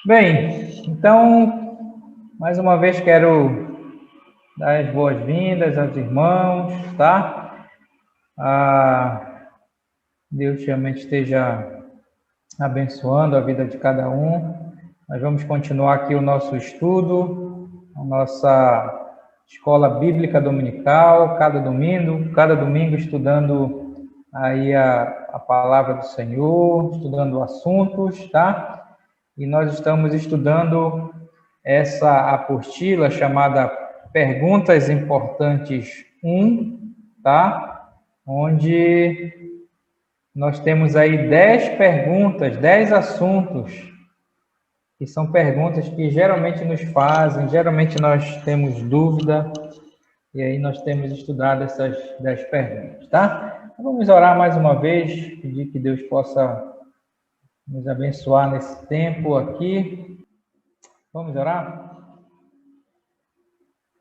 Bem, então, mais uma vez quero dar as boas-vindas aos irmãos, tá? Deus realmente esteja abençoando a vida de cada um. Nós vamos continuar aqui o nosso estudo, a nossa escola bíblica dominical, cada domingo estudando aí a palavra do Senhor, estudando assuntos, tá? E nós estamos estudando essa apostila chamada Perguntas Importantes 1, tá? Onde nós temos aí 10 perguntas, 10 assuntos, que são perguntas que geralmente nos fazem, geralmente nós temos dúvida, e aí nós temos estudado essas 10 perguntas, tá? Então, vamos orar mais uma vez, pedir que Deus possa nos abençoar nesse tempo aqui. Vamos orar?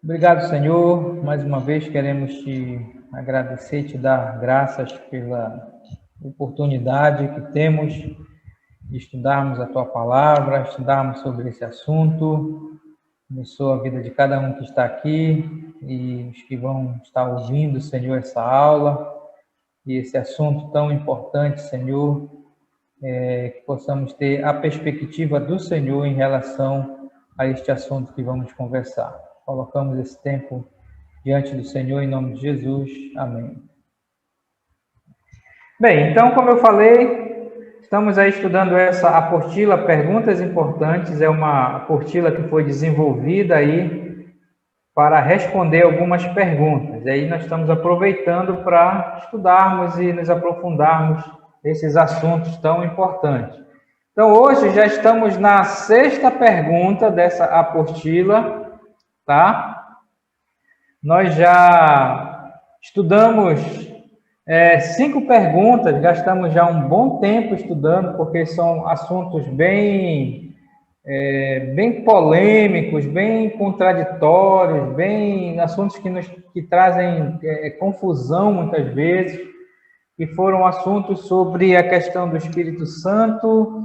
Obrigado, Senhor. Mais uma vez queremos te agradecer, te dar graças pela oportunidade que temos de estudarmos a Tua palavra, estudarmos sobre esse assunto. Abençoa a vida de cada um que está aqui e os que vão estar ouvindo, Senhor, essa aula e esse assunto tão importante, Senhor, que possamos ter a perspectiva do Senhor em relação a este assunto que vamos conversar. Colocamos esse tempo diante do Senhor em nome de Jesus. Amém. Bem, então, como eu falei, estamos aí estudando essa apostila Perguntas Importantes. É uma apostila que foi desenvolvida aí para responder algumas perguntas. E aí nós estamos aproveitando para estudarmos e nos aprofundarmos nesses assuntos tão importantes. Então, hoje já estamos na 6ª pergunta dessa apostila, tá? Nós já estudamos 5 perguntas, gastamos já um bom tempo estudando, porque são assuntos bem polêmicos, bem contraditórios, bem assuntos que trazem confusão muitas vezes, que foram assuntos sobre a questão do Espírito Santo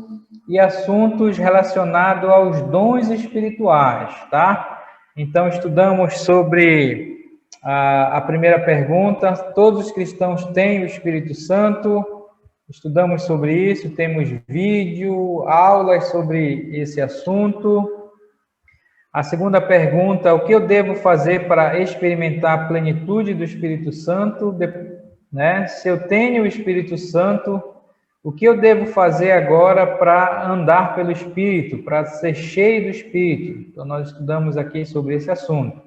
e assuntos relacionados aos dons espirituais, tá? Então, estudamos sobre a primeira pergunta: todos os cristãos têm o Espírito Santo? Estudamos sobre isso, temos vídeo, aulas sobre esse assunto. A segunda pergunta: o que eu devo fazer para experimentar a plenitude do Espírito Santo? Né? Se eu tenho o Espírito Santo, o que eu devo fazer agora para andar pelo Espírito, para ser cheio do Espírito? Então, nós estudamos aqui sobre esse assunto.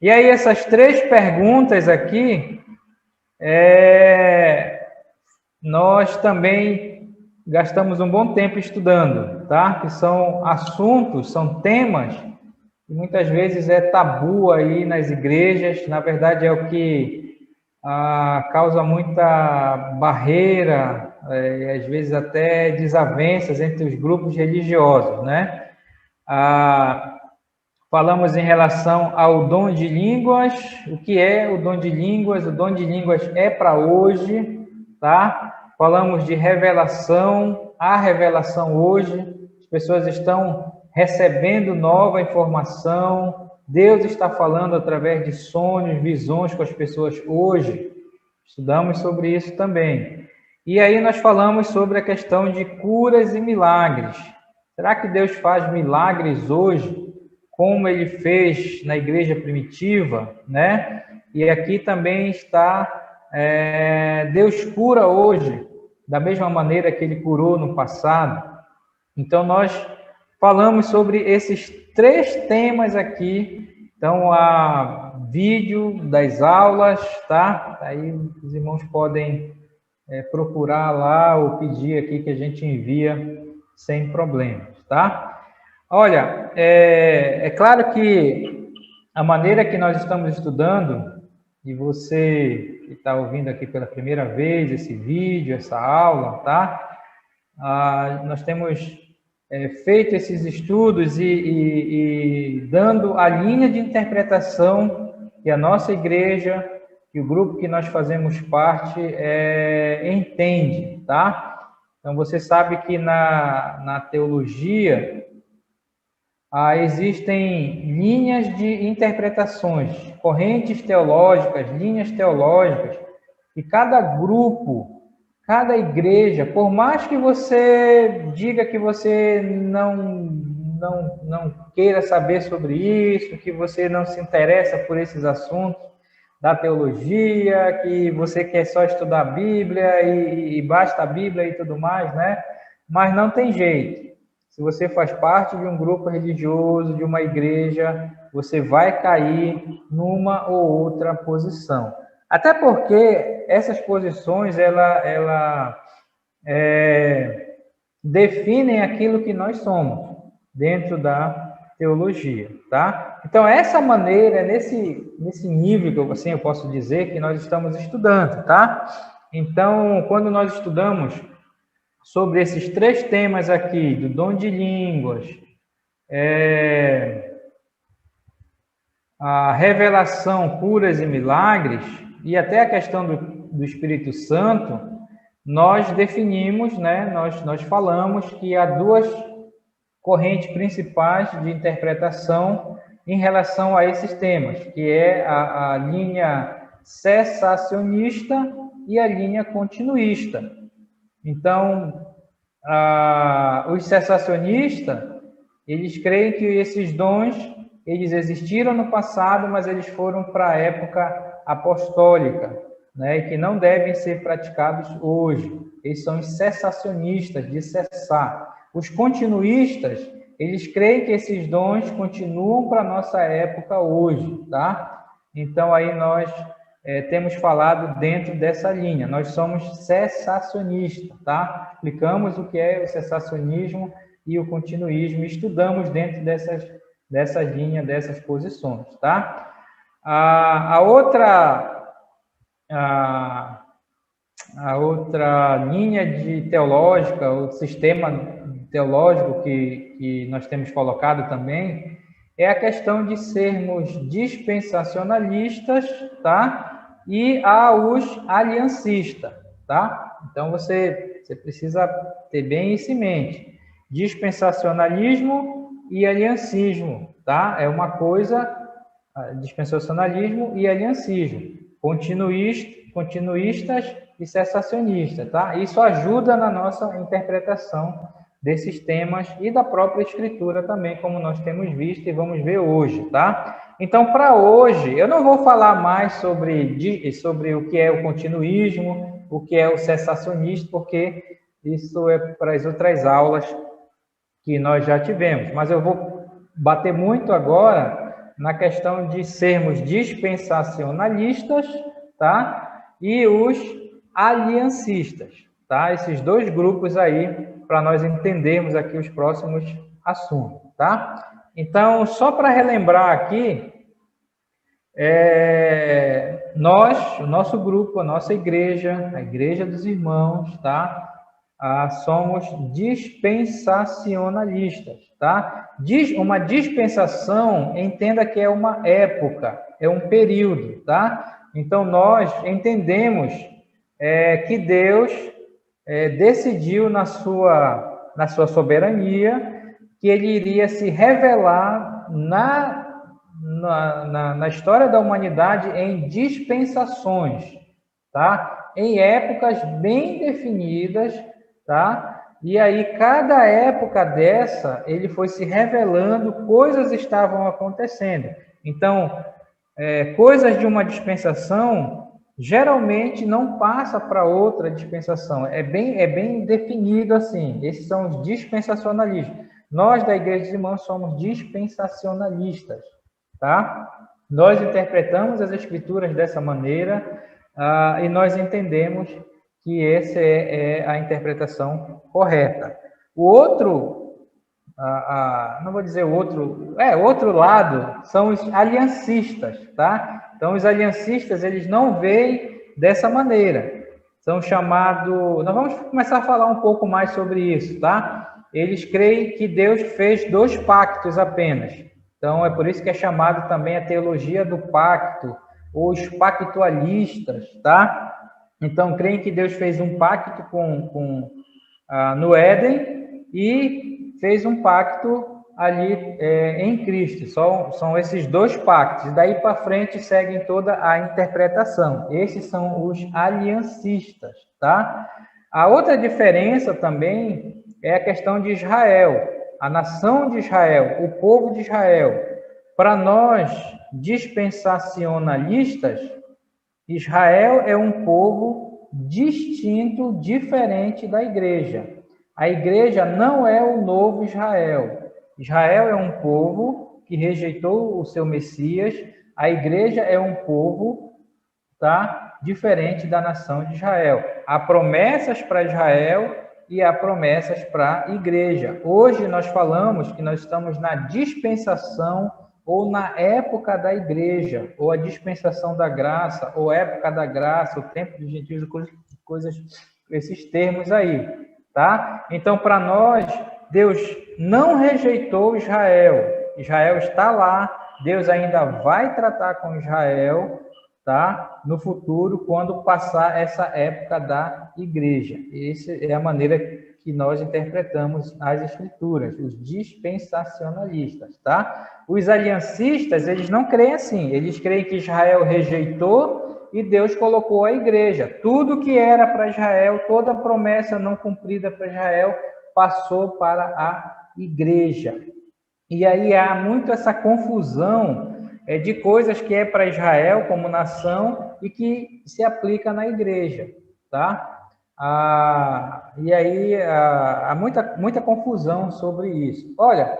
E aí, essas 3 perguntas aqui, nós também gastamos um bom tempo estudando, tá? Que são assuntos, são temas que muitas vezes é tabu aí nas igrejas. Na verdade, é o que causa muita barreira, e às vezes até desavenças entre os grupos religiosos, né? Falamos em relação ao dom de línguas. O que é o dom de línguas? O dom de línguas é para hoje, tá? Falamos de revelação. A revelação hoje, as pessoas estão recebendo nova informação. Deus está falando através de sonhos, visões com as pessoas hoje. Estudamos sobre isso também. E aí nós falamos sobre a questão de curas e milagres. Será que Deus faz milagres hoje, como Ele fez na igreja primitiva, né? E aqui também está, Deus cura hoje, da mesma maneira que Ele curou no passado. Então, nós falamos sobre esses 3 temas aqui. Então, há vídeo das aulas, tá? Aí os irmãos podem procurar lá ou pedir aqui que a gente envia sem problemas, tá? Olha, é claro que a maneira que nós estamos estudando, e você que está ouvindo aqui pela primeira vez esse vídeo, essa aula, tá? Nós temos feito esses estudos e dando a linha de interpretação que a nossa igreja, que o grupo que nós fazemos parte, entende, tá? Então, você sabe que na teologia, existem linhas de interpretações, correntes teológicas, linhas teológicas, e cada grupo, cada igreja, por mais que você diga que você não queira saber sobre isso, que você não se interessa por esses assuntos da teologia, que você quer só estudar a Bíblia e basta a Bíblia e tudo mais, né? Mas não tem jeito. Se você faz parte de um grupo religioso, de uma igreja, você vai cair numa ou outra posição. Até porque essas posições, definem aquilo que nós somos dentro da teologia, tá? Então, essa maneira, nesse nível, que assim eu posso dizer, que nós estamos estudando, tá? Então, quando nós estudamos sobre esses três temas aqui, do dom de línguas, a revelação, curas e milagres, e até a questão do Espírito Santo, nós definimos, né, nós falamos que há duas correntes principais de interpretação em relação a esses temas, que é a linha cessacionista e a linha continuista. Então, os cessacionistas, eles creem que esses dons, eles existiram no passado, mas eles foram para a época apostólica, né, e que não devem ser praticados hoje. Eles são os cessacionistas, de cessar. Os continuistas, eles creem que esses dons continuam para a nossa época hoje, tá? Então, aí nós temos falado dentro dessa linha. Nós somos cessacionistas, tá? Explicamos o que é o cessacionismo e o continuismo, estudamos dentro dessa linha, dessas posições, tá? A outra linha teológica, o sistema teológico que nós temos colocado também, é a questão de sermos dispensacionalistas, tá? E os aliancistas, tá? Então, você precisa ter bem isso em mente. Dispensacionalismo e aliancismo, tá? É uma coisa, dispensacionalismo e aliancismo. Continuistas e cessacionistas, tá? Isso ajuda na nossa interpretação desses temas e da própria Escritura também, como nós temos visto e vamos ver hoje, tá? Então, para hoje, eu não vou falar mais sobre o que é o continuismo, o que é o cessacionismo, porque isso é para as outras aulas que nós já tivemos. Mas eu vou bater muito agora na questão de sermos dispensacionalistas, tá? E os aliancistas, tá? Esses dois grupos aí, para nós entendermos aqui os próximos assuntos, tá? Então, só para relembrar aqui, o nosso grupo, a nossa igreja, a Igreja dos Irmãos, tá? Somos dispensacionalistas, tá? Uma dispensação, entenda que é uma época, é um período, tá? Então, nós entendemos que Deus decidiu na sua soberania que ele iria se revelar na história da humanidade em dispensações, tá? Em épocas bem definidas, tá? E aí, cada época dessa, ele foi se revelando, coisas estavam acontecendo. Então, coisas de uma dispensação geralmente não passa para outra dispensação. É bem definido assim. Esses são os dispensacionalistas. Nós, da Igreja dos Irmãos, somos dispensacionalistas, tá? Nós interpretamos as Escrituras dessa maneira e nós entendemos que essa é a interpretação correta. O outro, não vou dizer o outro lado, são os aliancistas, tá? Então, os aliancistas, eles não veem dessa maneira. São chamados... Nós vamos começar a falar um pouco mais sobre isso, tá? Eles creem que Deus fez 2 pactos apenas. Então, é por isso que é chamado também a teologia do pacto, ou os pactualistas, tá? Então, creem que Deus fez um pacto no Éden e fez um pacto ali em Cristo. São esses dois pactos. Daí para frente seguem toda a interpretação. Esses são os aliancistas, tá? A outra diferença também é a questão de Israel, a nação de Israel, o povo de Israel. Para nós dispensacionalistas, Israel é um povo distinto, diferente da igreja. A igreja não é o novo Israel. Israel é um povo que rejeitou o seu Messias. A igreja é um povo, tá, diferente da nação de Israel. Há promessas para Israel e há promessas para a igreja. Hoje nós falamos que nós estamos na dispensação ou na época da igreja, ou a dispensação da graça, ou época da graça, o tempo dos gentios, coisas, esses termos aí, tá? Então, para nós, Deus não rejeitou Israel. Israel está lá, Deus ainda vai tratar com Israel, tá? No futuro, quando passar essa época da igreja. Essa é a maneira que nós interpretamos as escrituras, os dispensacionalistas, tá? Os aliancistas, eles não creem assim, eles creem que Israel rejeitou e Deus colocou a igreja. Tudo que era para Israel, toda promessa não cumprida para Israel, passou para a igreja. E aí há muito essa confusão de coisas que é para Israel como nação e que se aplica na igreja, tá? E aí há muita confusão sobre isso. Olha,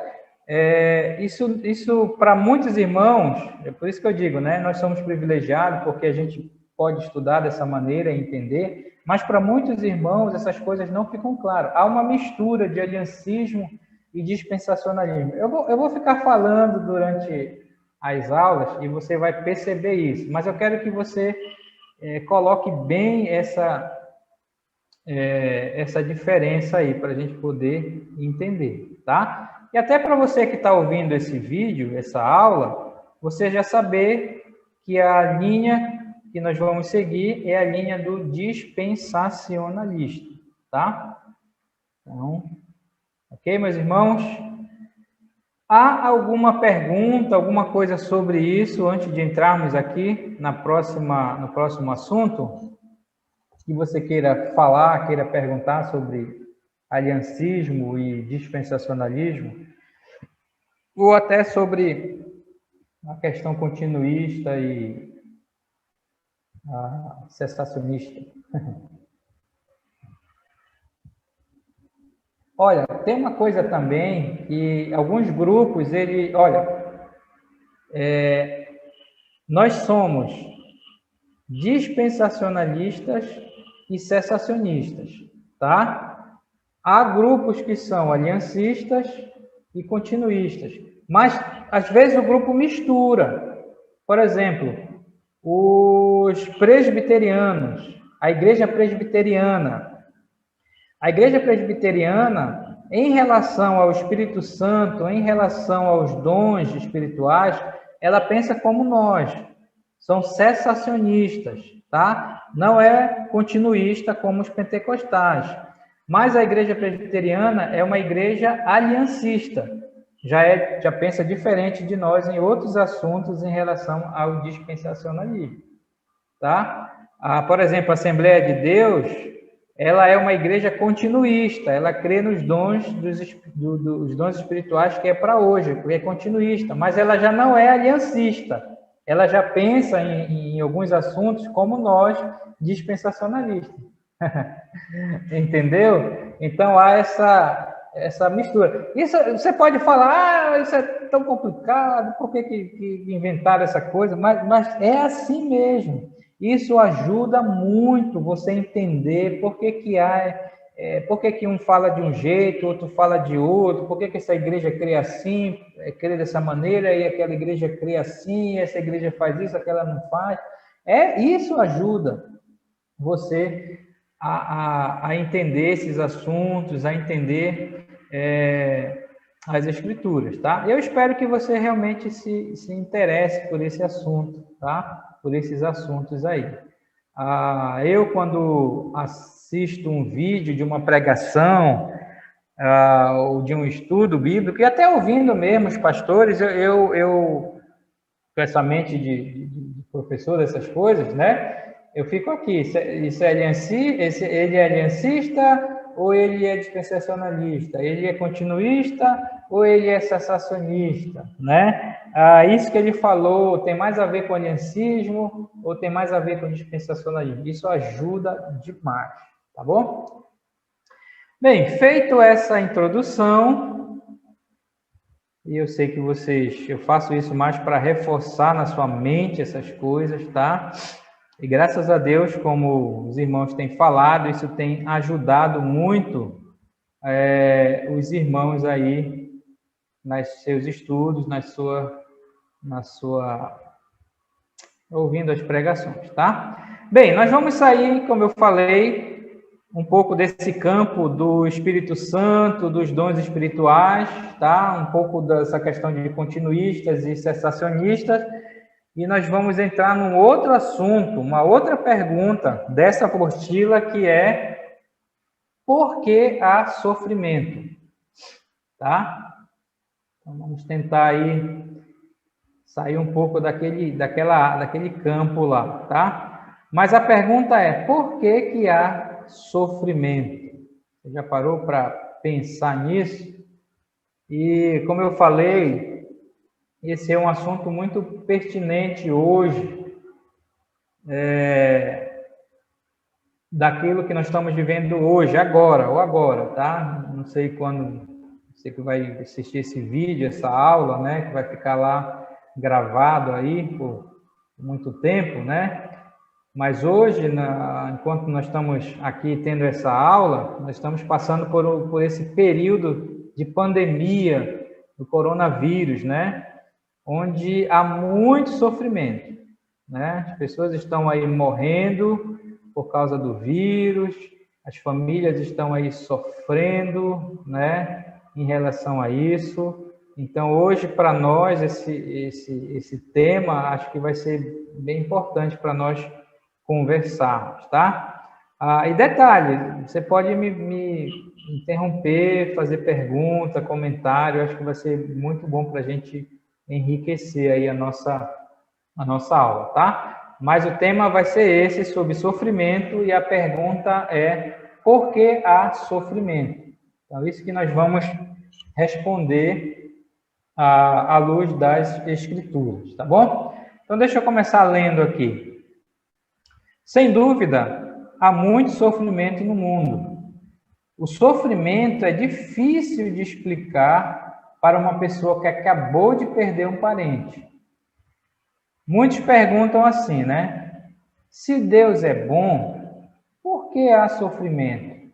isso para muitos irmãos, é por isso que eu digo, né? Nós somos privilegiados porque a gente pode estudar dessa maneira e entender, mas para muitos irmãos essas coisas não ficam claras. Há uma mistura de aliancismo e dispensacionalismo. Eu vou ficar falando durante as aulas e você vai perceber isso, mas eu quero que você coloque bem essa diferença aí, para a gente poder entender, tá? E até para você que está ouvindo esse vídeo, essa aula, você já saber que a linha que nós vamos seguir é a linha do dispensacionalista, tá? Então, ok, meus irmãos? Há alguma pergunta, alguma coisa sobre isso antes de entrarmos aqui no próximo assunto? Que você queira falar, queira perguntar sobre aliancismo e dispensacionalismo? Ou até sobre a questão continuista e cessacionista? Olha, tem uma coisa também que alguns grupos, nós somos dispensacionalistas e cessacionistas, tá? Há grupos que são aliancistas e continuistas, mas às vezes o grupo mistura. Por exemplo, os presbiterianos, a igreja presbiteriana. A igreja presbiteriana, em relação ao Espírito Santo, em relação aos dons espirituais, ela pensa como nós. São cessacionistas, tá? Não é continuista como os pentecostais. Mas a igreja presbiteriana é uma igreja aliancista. Já pensa diferente de nós em outros assuntos em relação ao dispensacionalismo, tá? Por exemplo, a Assembleia de Deus, ela é uma igreja continuista, ela crê nos dons dos dons espirituais que é para hoje, porque é continuista, mas ela já não é aliancista. Ela já pensa em alguns assuntos como nós, dispensacionalistas. Entendeu? Então há essa mistura. Isso você pode falar, isso é tão complicado, por que inventaram essa coisa? Mas é assim mesmo. Isso ajuda muito você entender por que um fala de um jeito, outro fala de outro, por que essa igreja crê assim, crê dessa maneira, e aquela igreja crê assim, essa igreja faz isso, aquela não faz. Isso ajuda você a entender esses assuntos, a entender as escrituras, tá? Eu espero que você realmente se interesse por esse assunto, tá? Por esses assuntos aí. Eu, quando assisto um vídeo de uma pregação, ou de um estudo bíblico, e até ouvindo mesmo os pastores, eu com essa mente de professor dessas coisas, né? Eu fico aqui, ele é aliancista ou ele é dispensacionalista? Ele é continuista ou ele é cessacionista, né? Isso que ele falou tem mais a ver com aliancismo ou tem mais a ver com dispensacionalismo? Isso ajuda demais, tá bom? Bem, feito essa introdução, e eu sei que eu faço isso mais para reforçar na sua mente essas coisas, tá? E graças a Deus, como os irmãos têm falado, isso tem ajudado muito os irmãos aí nos seus estudos, ouvindo as pregações, tá? Bem, nós vamos sair, como eu falei, um pouco desse campo do Espírito Santo, dos dons espirituais, tá? Um pouco dessa questão de continuistas e cessacionistas, e nós vamos entrar num outro assunto, uma outra pergunta dessa apostila, que é: por que há sofrimento? Tá? Então, vamos tentar aí sair um pouco daquele campo lá, tá? Mas a pergunta é: por que há sofrimento? Você já parou para pensar nisso? E, como eu falei, esse é um assunto muito pertinente hoje, daquilo que nós estamos vivendo hoje, agora, tá? Não sei quando você que vai assistir esse vídeo, essa aula, né? Que vai ficar lá gravado aí por muito tempo, né? Mas hoje, enquanto nós estamos aqui tendo essa aula, nós estamos passando por esse período de pandemia do coronavírus, né? Onde há muito sofrimento, né? As pessoas estão aí morrendo por causa do vírus, as famílias estão aí sofrendo, né? Em relação a isso. Então, hoje, para nós, esse tema, acho que vai ser bem importante para nós conversarmos, tá? E detalhe, você pode me interromper, fazer pergunta, comentário, acho que vai ser muito bom para a gente enriquecer aí a nossa aula, tá? Mas o tema vai ser esse, sobre sofrimento, e a pergunta é: por que há sofrimento? Então, isso que nós vamos responder à luz das Escrituras, tá bom? Então, deixa eu começar lendo aqui. Sem dúvida, há muito sofrimento no mundo. O sofrimento é difícil de explicar para uma pessoa que acabou de perder um parente. Muitos perguntam assim, né? Se Deus é bom, por que há sofrimento?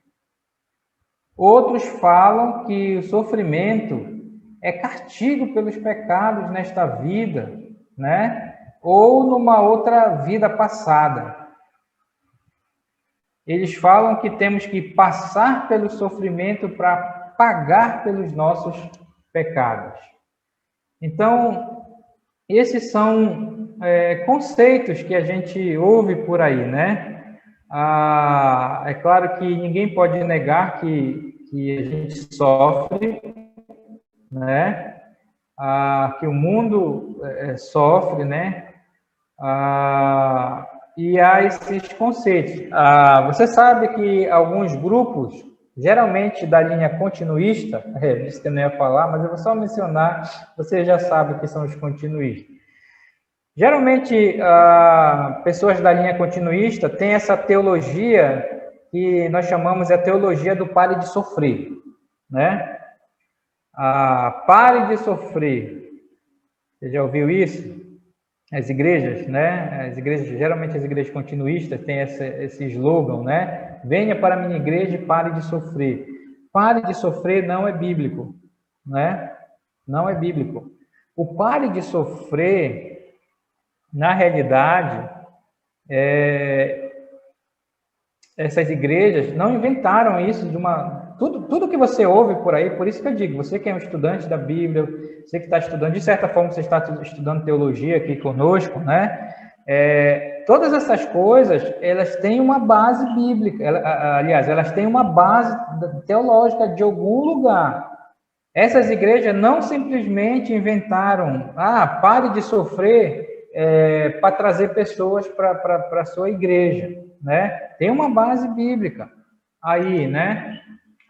Outros falam que o sofrimento é castigo pelos pecados nesta vida, né? Ou numa outra vida passada. Eles falam que temos que passar pelo sofrimento para pagar pelos nossos pecados. Então, esses são conceitos que a gente ouve por aí, né? É claro que ninguém pode negar que a gente sofre, né? Que o mundo sofre, né? E há esses conceitos. Você sabe que alguns grupos, geralmente da linha continuista, disse que eu não ia falar, mas eu vou só mencionar, você já sabe o que são os continuistas. Geralmente, pessoas da linha continuista têm essa teologia que nós chamamos de a teologia do pare de sofrer, né? Pare de sofrer. Você já ouviu isso? As igrejas, né? Geralmente as igrejas continuistas têm esse slogan, né? Venha para a minha igreja e pare de sofrer. Pare de sofrer não é bíblico, né? Não é bíblico. O pare de sofrer, na realidade, essas igrejas não inventaram isso de uma... Tudo que você ouve por aí, por isso que eu digo, você que é um estudante da Bíblia, você que está estudando, de certa forma, você está estudando teologia aqui conosco, né? Todas essas coisas, elas têm uma base bíblica, aliás, elas têm uma base teológica de algum lugar. Essas igrejas não simplesmente inventaram, pare de sofrer para trazer pessoas para a sua igreja, né? Tem uma base bíblica aí, né?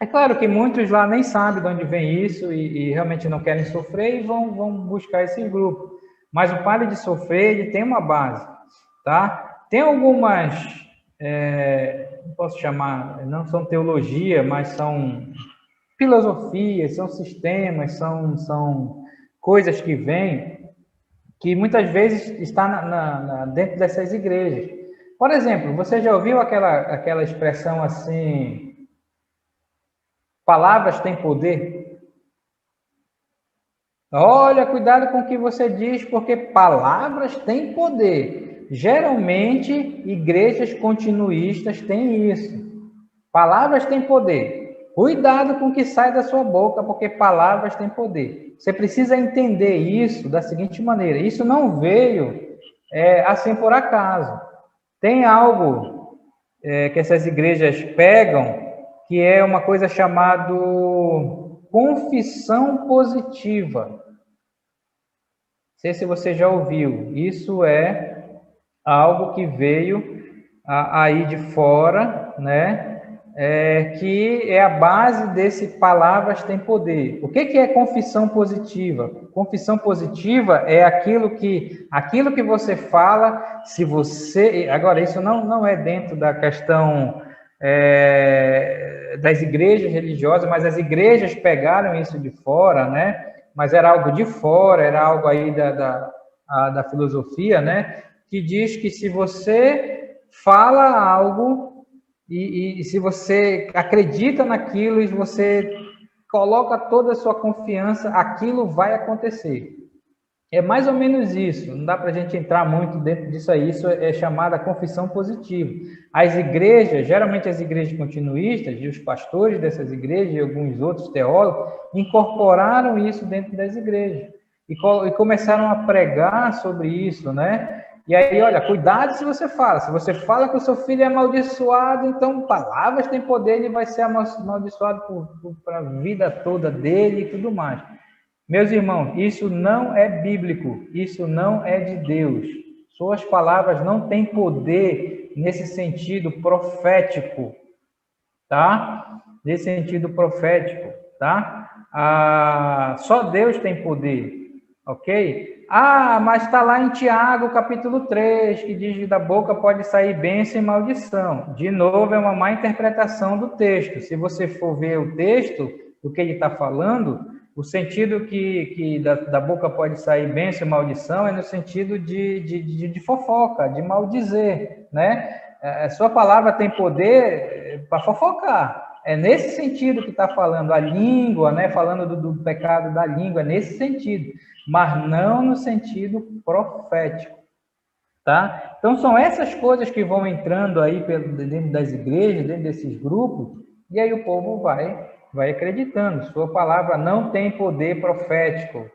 É claro que muitos lá nem sabem de onde vem isso e realmente não querem sofrer e vão buscar esse grupo. Mas o pare de sofrer, ele tem uma base, tá? Tem algumas, não posso chamar, não são teologia, mas são filosofias, são sistemas, são coisas que vêm, que muitas vezes está dentro dessas igrejas. Por exemplo, você já ouviu aquela expressão assim, palavras têm poder? Olha, cuidado com o que você diz, porque palavras têm poder. Geralmente, igrejas continuistas têm isso. Palavras têm poder. Cuidado com o que sai da sua boca, porque palavras têm poder. Você precisa entender isso da seguinte maneira. Isso não veio assim por acaso. Tem algo que essas igrejas pegam, que é uma coisa chamada confissão positiva. Não sei se você já ouviu. Isso é algo que veio aí de fora, né? Que é a base desse palavras tem poder. O que é confissão positiva? Confissão positiva é aquilo que você fala, se você... Agora, isso não é dentro da questão das igrejas religiosas, mas as igrejas pegaram isso de fora, né? Mas era algo de fora, era algo aí da filosofia, né? Que diz que se você fala algo e se você acredita naquilo e você coloca toda a sua confiança, aquilo vai acontecer. É mais ou menos isso, não dá para a gente entrar muito dentro disso aí, isso é chamada confissão positiva. As igrejas, geralmente as igrejas continuistas, e os pastores dessas igrejas e alguns outros teólogos, incorporaram isso dentro das igrejas e começaram a pregar sobre isso, né? E aí, olha, cuidado se você fala que o seu filho é amaldiçoado, então palavras têm poder, ele vai ser amaldiçoado para a vida toda dele e tudo mais. Meus irmãos, isso não é bíblico, isso não é de Deus. Suas palavras não têm poder nesse sentido profético, tá? Nesse sentido profético, tá? Só Deus tem poder, ok? Mas está lá em Tiago, capítulo 3, que diz que da boca pode sair bênção e maldição. De novo, é uma má interpretação do texto. Se você for ver o texto, do que ele está falando, o sentido que da boca pode sair bênção e maldição é no sentido de fofoca, de maldizer, né? Sua palavra tem poder para fofocar. É nesse sentido que está falando a língua, né? Falando do pecado da língua, é nesse sentido, mas não no sentido profético, tá? Então, são essas coisas que vão entrando aí dentro das igrejas, dentro desses grupos, e aí o povo vai acreditando. Sua palavra não tem poder profético.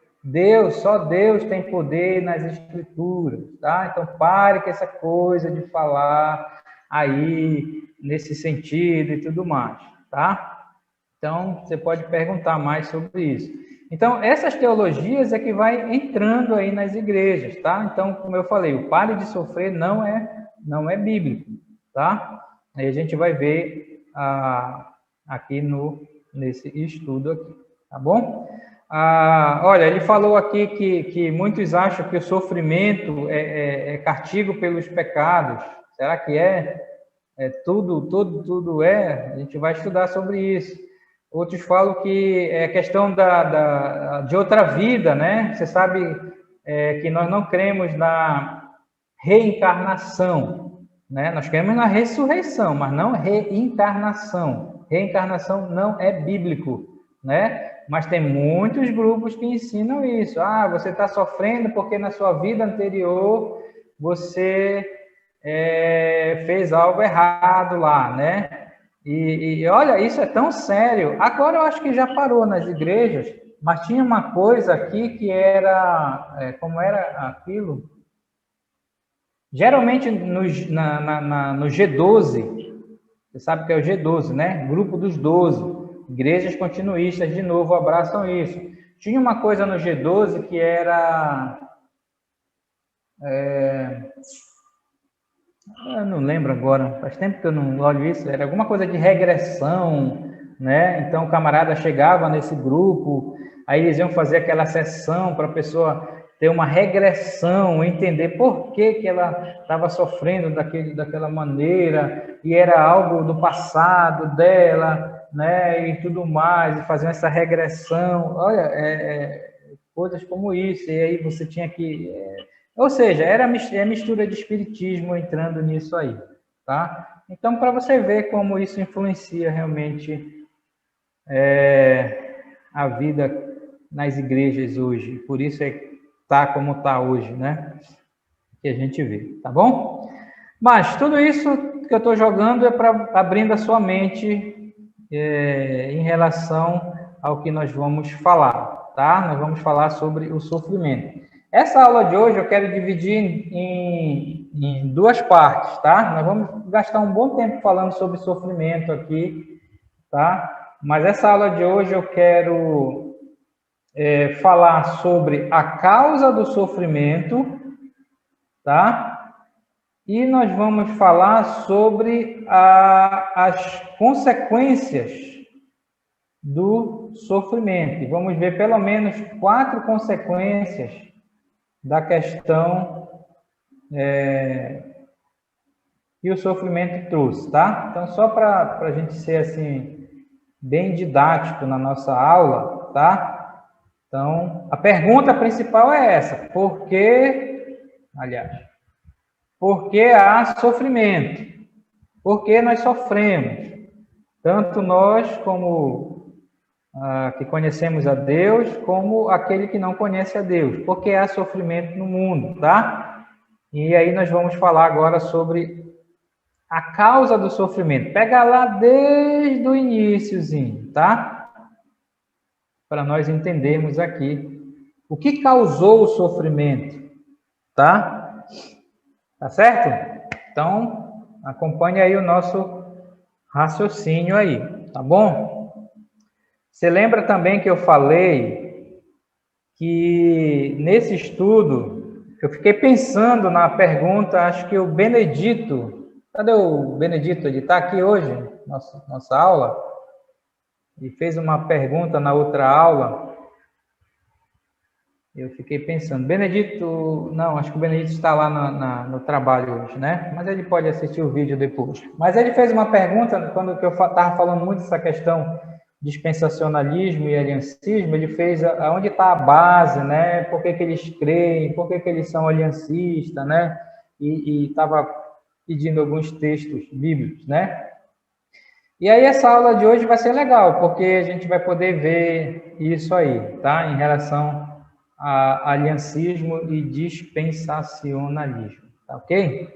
Só Deus tem poder nas escrituras, tá? Então, pare com essa coisa de falar aí nesse sentido e tudo mais, tá? Então, você pode perguntar mais sobre isso. Então, essas teologias é que vai entrando aí nas igrejas, tá? Então, como eu falei, o pare de sofrer não é bíblico, tá? Aí a gente vai ver aqui nesse estudo aqui, tá bom? Olha, ele falou aqui que muitos acham que o sofrimento é castigo pelos pecados. Será que é? Tudo é? A gente vai estudar sobre isso. Outros falam que é questão de outra vida, né? Você sabe que nós não cremos na reencarnação, né? Nós cremos na ressurreição, mas não reencarnação. Reencarnação não é bíblico, né? Mas tem muitos grupos que ensinam isso. Você está sofrendo porque na sua vida anterior você fez algo errado lá, né? E olha, isso é tão sério. Agora eu acho que já parou nas igrejas, mas tinha uma coisa aqui que era... como era aquilo? Geralmente no G12, você sabe que é o G12, né? Grupo dos 12. Igrejas continuistas, de novo, abraçam isso. Tinha uma coisa no G12 que era... eu não lembro agora, faz tempo que eu não olho isso. Era alguma coisa de regressão, né? Então o camarada chegava nesse grupo, aí eles iam fazer aquela sessão para a pessoa ter uma regressão, entender por que que ela estava sofrendo daquela maneira, e era algo do passado dela, né? E tudo mais, e fazer essa regressão. Olha, coisas como isso, e aí você tinha que... ou seja, era mistura de espiritismo entrando nisso aí, tá? Então, para você ver como isso influencia realmente a vida nas igrejas hoje. Por isso tá como tá hoje, né? Que a gente vê, tá bom? Mas tudo isso que eu estou jogando é para abrindo a sua mente em relação ao que nós vamos falar, tá? Nós vamos falar sobre o sofrimento. Essa aula de hoje eu quero dividir em duas partes, tá? Nós vamos gastar um bom tempo falando sobre sofrimento aqui, tá? Mas essa aula de hoje eu quero falar sobre a causa do sofrimento, tá? E nós vamos falar sobre as consequências do sofrimento. E vamos ver pelo menos 4 consequências da questão que o sofrimento trouxe, tá? Então, só para a gente ser assim, bem didático na nossa aula, tá? Então, a pergunta principal é essa: por que há sofrimento? Por que nós sofremos? Tanto nós como que conhecemos a Deus, como aquele que não conhece a Deus. Por que há sofrimento no mundo, tá? E aí nós vamos falar agora sobre a causa do sofrimento. Pega lá desde o iniciozinho, tá? Para nós entendermos aqui o que causou o sofrimento, tá? Tá certo? Então, acompanhe aí o nosso raciocínio aí, tá bom? Você lembra também que eu falei que nesse estudo eu fiquei pensando na pergunta, acho que o Benedito, cadê o Benedito? Ele está aqui hoje, nossa aula, e fez uma pergunta na outra aula. Eu fiquei pensando, Benedito, não, acho que o Benedito está lá no trabalho hoje, né? Mas ele pode assistir o vídeo depois. Mas ele fez uma pergunta, quando eu estava falando muito dessa questão dispensacionalismo e aliancismo, ele fez aonde está a base, né? Por que eles creem, por que eles são aliancistas, né? E estava pedindo alguns textos bíblicos, né? E aí essa aula de hoje vai ser legal, porque a gente vai poder ver isso aí, tá? Em relação a aliancismo e dispensacionalismo, tá ok?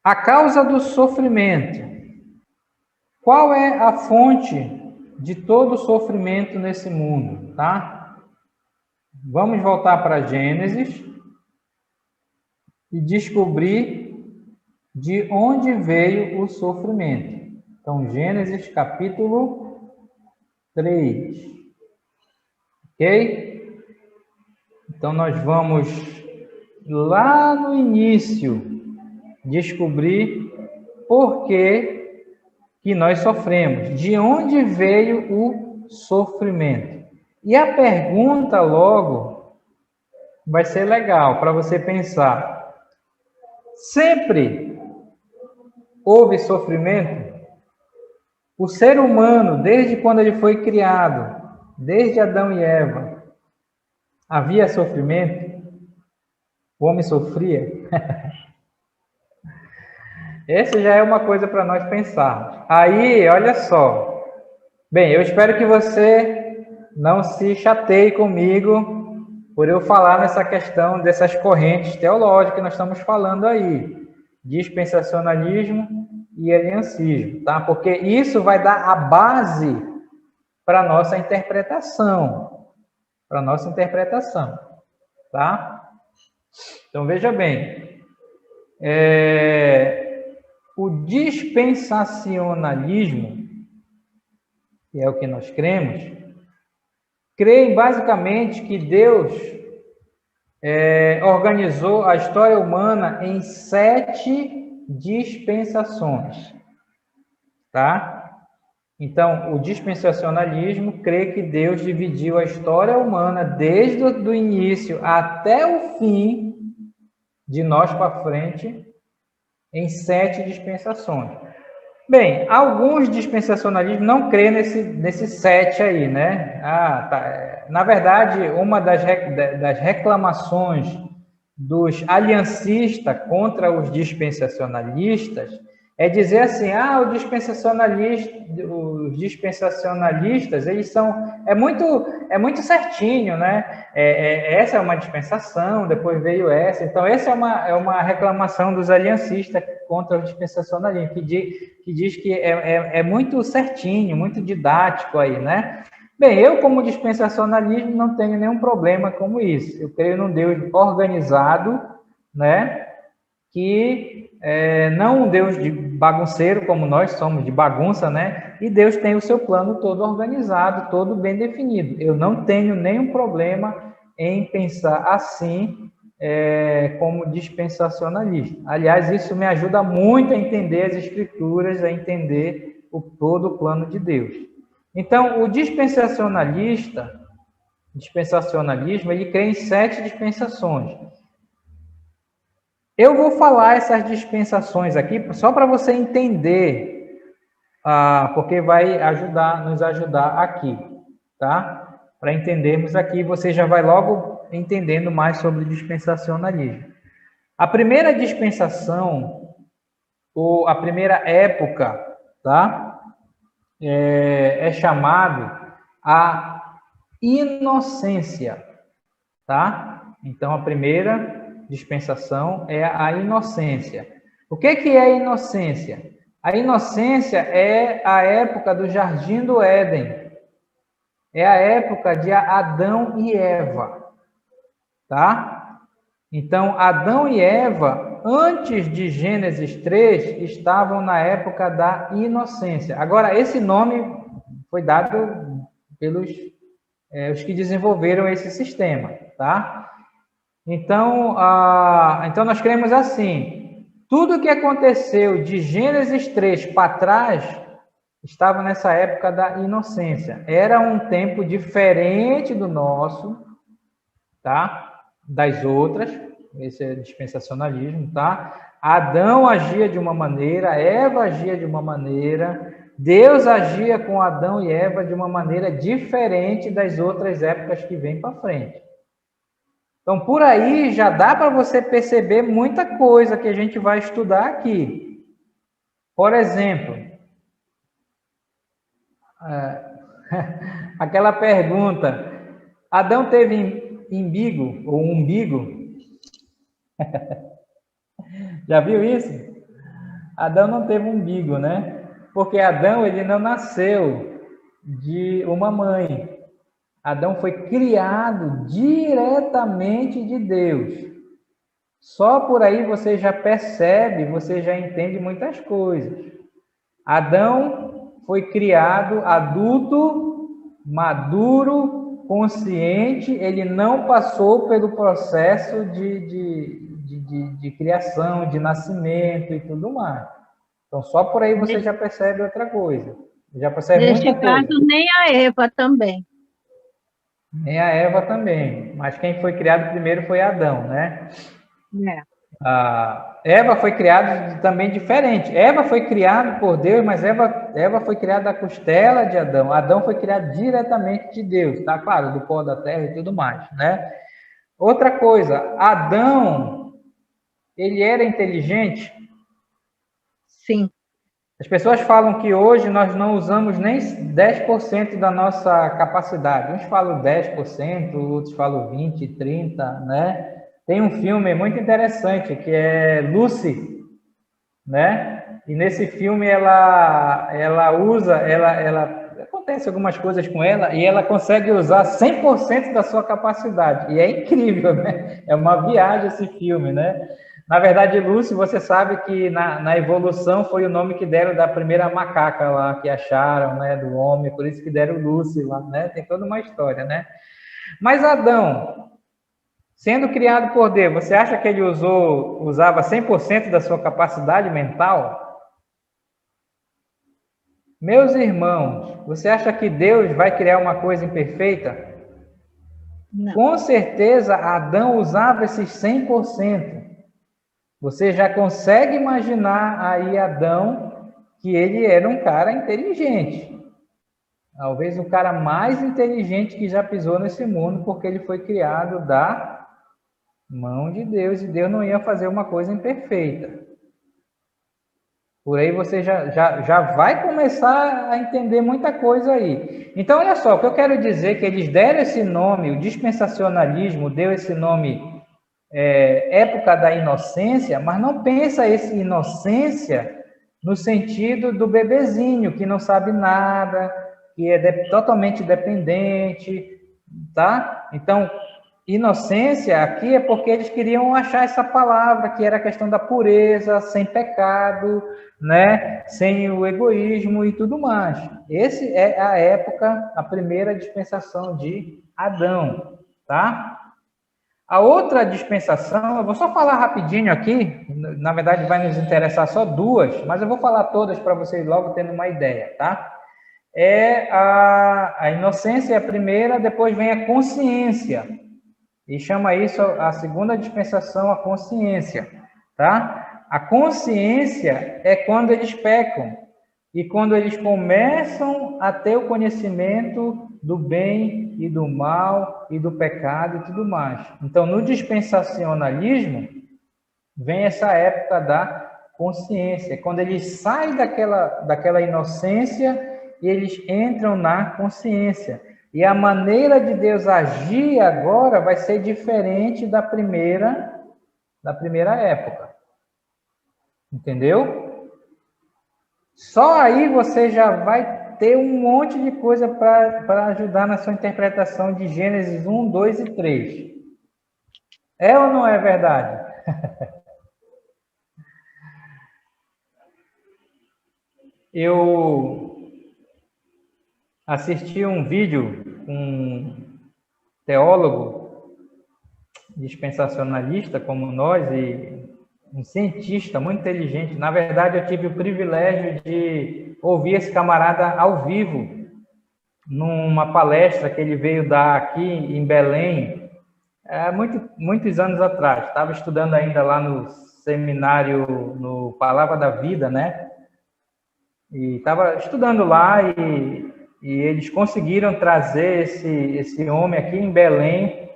A causa do sofrimento. Qual é a fonte de todo sofrimento nesse mundo, tá? Vamos voltar para Gênesis e descobrir de onde veio o sofrimento. Então, Gênesis capítulo 3. Ok? Então, nós vamos lá no início descobrir por que nós sofremos, de onde veio o sofrimento. E a pergunta logo vai ser legal para você pensar. Sempre houve sofrimento? O ser humano, desde quando ele foi criado, desde Adão e Eva, havia sofrimento? O homem sofria? Essa já é uma coisa para nós pensarmos. Aí, olha só. Bem, eu espero que você não se chateie comigo por eu falar nessa questão dessas correntes teológicas que nós estamos falando aí. Dispensacionalismo e aliancismo, tá? Porque isso vai dar a base para a nossa interpretação. Tá? Então, veja bem, o dispensacionalismo, que é o que nós cremos, crê basicamente que Deus organizou a história humana em 7 dispensações, tá? Então, o dispensacionalismo crê que Deus dividiu a história humana desde o início até o fim, de nós para frente, em 7 dispensações. Bem, alguns dispensacionalistas não crêem nesse 7 aí, né? Na verdade, uma das reclamações dos aliancistas contra os dispensacionalistas é dizer assim, os dispensacionalistas, eles é muito certinho, né? Essa é uma dispensação, depois veio essa. Então, essa é uma reclamação dos aliancistas contra os dispensacionalistas, que diz que é muito certinho, muito didático aí, né? Bem, eu, como dispensacionalismo, não tenho nenhum problema com isso. Eu creio num Deus organizado, né? Que não um Deus de bagunceiro, como nós somos, de bagunça, né? E Deus tem o seu plano todo organizado, todo bem definido. Eu não tenho nenhum problema em pensar assim, como dispensacionalista. Aliás, isso me ajuda muito a entender as Escrituras, a entender todo o plano de Deus. Então, o dispensacionalismo, ele crê em 7 dispensações. Eu vou falar essas dispensações aqui só para você entender, porque vai nos ajudar aqui, tá? Para entendermos aqui, você já vai logo entendendo mais sobre o dispensacionalismo. A primeira dispensação, ou a primeira época, tá? É chamado a inocência, tá? Então, a primeira dispensação é a inocência. O que é a inocência? A inocência é a época do Jardim do Éden. É a época de Adão e Eva, tá? Então, Adão e Eva, antes de Gênesis 3, estavam na época da inocência. Agora, esse nome foi dado pelos os que desenvolveram esse sistema, tá? Então, nós cremos assim, tudo que aconteceu de Gênesis 3 para trás estava nessa época da inocência. Era um tempo diferente do nosso, tá? Das outras, esse é dispensacionalismo, tá? Adão agia de uma maneira, Eva agia de uma maneira, Deus agia com Adão e Eva de uma maneira diferente das outras épocas que vêm para frente. Então, por aí já dá para você perceber muita coisa que a gente vai estudar aqui. Por exemplo, aquela pergunta, Adão teve umbigo ou umbigo? Já viu isso? Adão não teve umbigo, né? Porque Adão, ele não nasceu de uma mãe. Adão foi criado diretamente de Deus. Só por aí você já percebe, você já entende muitas coisas. Adão foi criado adulto, maduro, consciente, ele não passou pelo processo de criação, de nascimento e tudo mais. Então, só por aí você já percebe outra coisa. Já percebe muita coisa. Neste caso, nem a Eva também. Nem a Eva também, mas quem foi criado primeiro foi Adão, né? Eva foi criada também diferente. Eva foi criada por Deus, mas Eva foi criada da costela de Adão. Adão foi criado diretamente de Deus, tá? Claro, do pó da terra e tudo mais, né? Outra coisa, Adão, ele era inteligente? Sim. As pessoas falam que hoje nós não usamos nem 10% da nossa capacidade. Uns falam 10%, outros falam 20%, 30%, né? Tem um filme muito interessante que é Lucy, né? E nesse filme ela acontece algumas coisas com ela e ela consegue usar 100% da sua capacidade. E é incrível, né? É uma viagem esse filme, né? Na verdade, Lucy, você sabe que na evolução foi o nome que deram da primeira macaca lá, que acharam, né, do homem, por isso que deram Lucy lá, né? Tem toda uma história, né? Mas Adão, sendo criado por Deus, você acha que ele usava 100% da sua capacidade mental? Meus irmãos, você acha que Deus vai criar uma coisa imperfeita? Não. Com certeza, Adão usava esses 100%. Você já consegue imaginar aí Adão que ele era um cara inteligente. Talvez o cara mais inteligente que já pisou nesse mundo, porque ele foi criado da mão de Deus, e Deus não ia fazer uma coisa imperfeita. Por aí você já vai começar a entender muita coisa aí. Então, olha só, o que eu quero dizer é que eles deram esse nome, o dispensacionalismo deu esse nome época da inocência, mas não pensa esse inocência no sentido do bebezinho, que não sabe nada, que é totalmente dependente, tá? Então, inocência aqui é porque eles queriam achar essa palavra, que era a questão da pureza, sem pecado, né? Sem o egoísmo e tudo mais. Esse é a época, a primeira dispensação de Adão, tá? A outra dispensação, eu vou só falar rapidinho aqui, na verdade vai nos interessar só duas, mas eu vou falar todas para vocês logo tendo uma ideia, tá? A inocência é a primeira, depois vem a consciência, e chama isso a segunda dispensação, a consciência, tá? A consciência é quando eles pecam, e quando eles começam a ter o conhecimento do bem e do mal e do pecado e tudo mais. Então, no dispensacionalismo, vem essa época da consciência, quando eles saem daquela inocência e eles entram na consciência. E a maneira de Deus agir agora vai ser diferente da primeira época. Entendeu? Só aí você já vai ter um monte de coisa para ajudar na sua interpretação de Gênesis 1, 2 e 3. É ou não é verdade? Eu assisti um vídeo com um teólogo dispensacionalista como nós e um cientista muito inteligente. Na verdade, eu tive o privilégio de ouvir esse camarada ao vivo numa palestra que ele veio dar aqui em Belém, muitos anos atrás. Estava estudando ainda lá no seminário, no Palavra da Vida, né? E estava estudando lá e eles conseguiram trazer esse homem aqui em Belém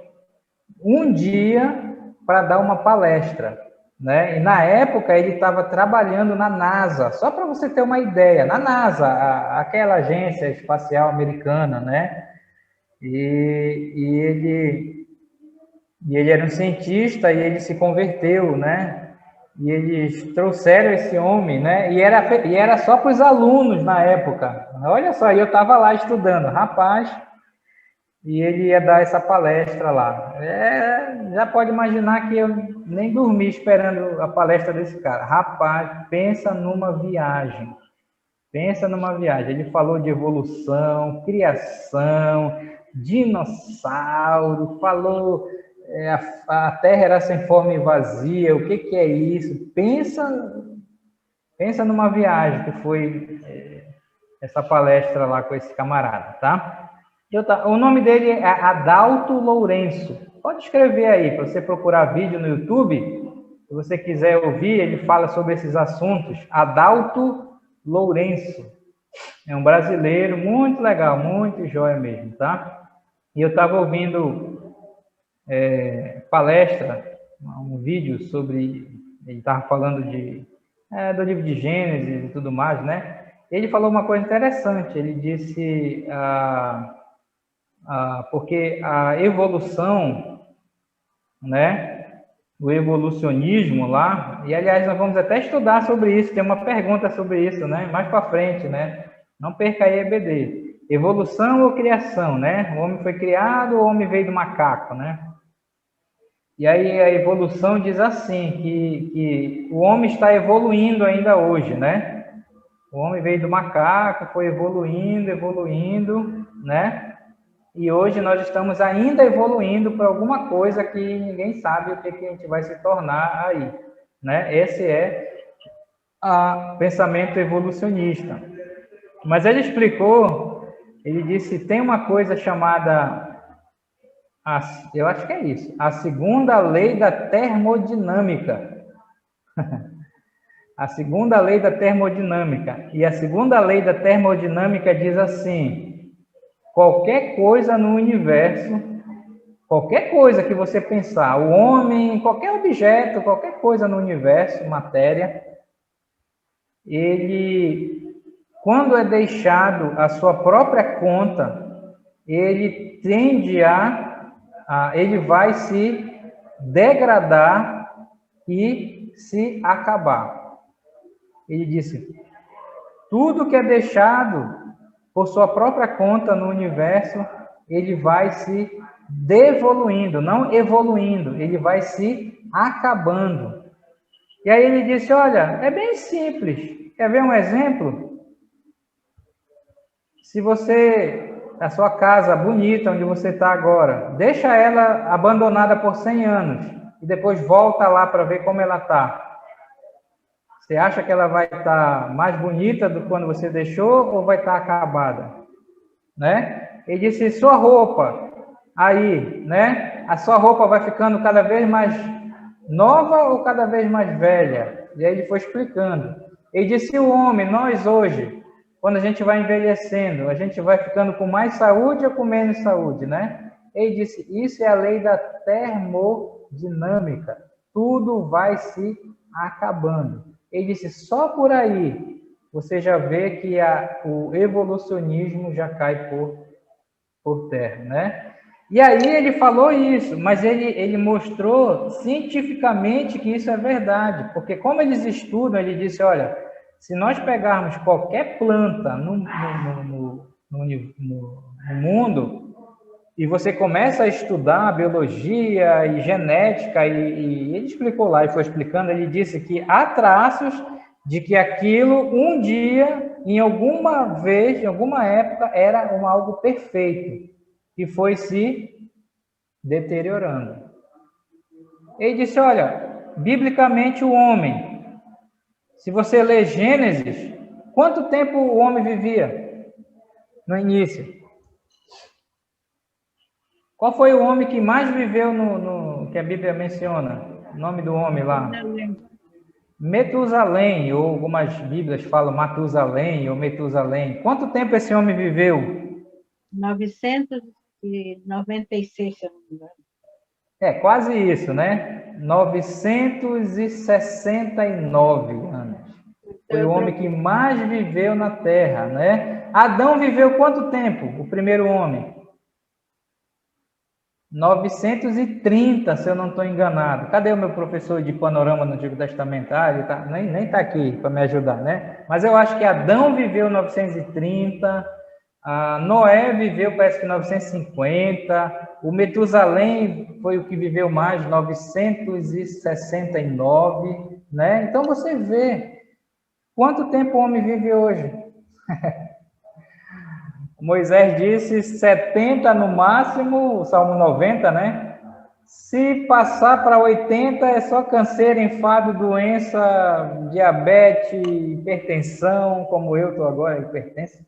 um dia para dar uma palestra, né? E na época ele estava trabalhando na NASA, só para você ter uma ideia, na NASA, aquela agência espacial americana, né? E ele era um cientista e ele se converteu, né? E eles trouxeram esse homem, né? E era só para os alunos na época. Olha só, eu estava lá estudando, rapaz, e ele ia dar essa palestra lá. Já pode imaginar que eu nem dormi esperando a palestra desse cara. Rapaz, pensa numa viagem. Pensa numa viagem. Ele falou de evolução, criação, dinossauro, falou a Terra era sem forma e vazia, o que é isso? Pensa numa viagem que foi essa palestra lá com esse camarada, tá? O nome dele é Adalto Lourenço. Pode escrever aí, para você procurar vídeo no YouTube, se você quiser ouvir, ele fala sobre esses assuntos. Adalto Lourenço. É um brasileiro muito legal, muito joia mesmo, tá? E eu estava ouvindo palestra, um vídeo sobre... Ele estava falando do livro de Gênesis e tudo mais, né? Ele falou uma coisa interessante. Ele disse... porque a evolução, né, o evolucionismo lá, e aliás nós vamos até estudar sobre isso, tem uma pergunta sobre isso, né, mais para frente, né, não perca aí, EBD. evolução ou criação, né? O homem foi criado, o homem veio do macaco, né? E aí a evolução diz assim, que o homem está evoluindo ainda hoje, né? O homem veio do macaco, foi evoluindo, né? E hoje nós estamos ainda evoluindo para alguma coisa que ninguém sabe o que a gente vai se tornar aí, né? Esse é o pensamento evolucionista. Mas ele explicou, ele disse, tem uma coisa chamada, eu acho que é isso, a segunda lei da termodinâmica. A segunda lei da termodinâmica. E a segunda lei da termodinâmica diz assim, qualquer coisa no universo, qualquer coisa que você pensar, o homem, qualquer objeto, qualquer coisa no universo, matéria, ele, quando é deixado à sua própria conta, ele tende ele vai se degradar e se acabar. Ele disse, tudo que é deixado por sua própria conta no universo, ele vai se devoluindo, não evoluindo, ele vai se acabando. E aí ele disse, olha, é bem simples. Quer ver um exemplo? Se você, a sua casa bonita, onde você está agora, deixa ela abandonada por 100 anos e depois volta lá para ver como ela está. Você acha que ela vai estar mais bonita do que quando você deixou ou vai estar acabada? Né? Ele disse, sua roupa, aí, né? A sua roupa vai ficando cada vez mais nova ou cada vez mais velha? E aí ele foi explicando. Ele disse, o homem, nós hoje, quando a gente vai envelhecendo, a gente vai ficando com mais saúde ou com menos saúde, né? Ele disse, isso é a lei da termodinâmica. Tudo vai se acabando. Ele disse, só por aí você já vê que o evolucionismo já cai por terra, né? E aí ele falou isso, mas ele mostrou cientificamente que isso é verdade, porque como eles estudam, ele disse, olha, se nós pegarmos qualquer planta no mundo, e você começa a estudar biologia e genética, e ele explicou lá, e foi explicando, ele disse que há traços de que aquilo, um dia, em alguma vez, em alguma época, era algo perfeito, e foi se deteriorando. Ele disse, olha, biblicamente o homem, se você ler Gênesis, quanto tempo o homem vivia no início? Qual foi o homem que mais viveu que a Bíblia menciona? O nome do homem lá? Metusalém, ou algumas Bíblias falam Matusalém ou Metusalém. Quanto tempo esse homem viveu? 996, se eu não me engano. Quase isso, né? 969 anos. Foi o homem que mais viveu na Terra, né? Adão viveu quanto tempo? O primeiro homem? 930, se eu não estou enganado. Cadê o meu professor de panorama no Antigo Testamento? Ele nem está aqui para me ajudar, né? Mas eu acho que Adão viveu 930, Noé viveu, parece que 950, o Metusalém foi o que viveu mais, 969, né? Então você vê quanto tempo o homem vive hoje. Moisés disse 70 no máximo, o Salmo 90, né? Se passar para 80 é só câncer, enfado, doença, diabetes, hipertensão, como eu estou agora, hipertenso,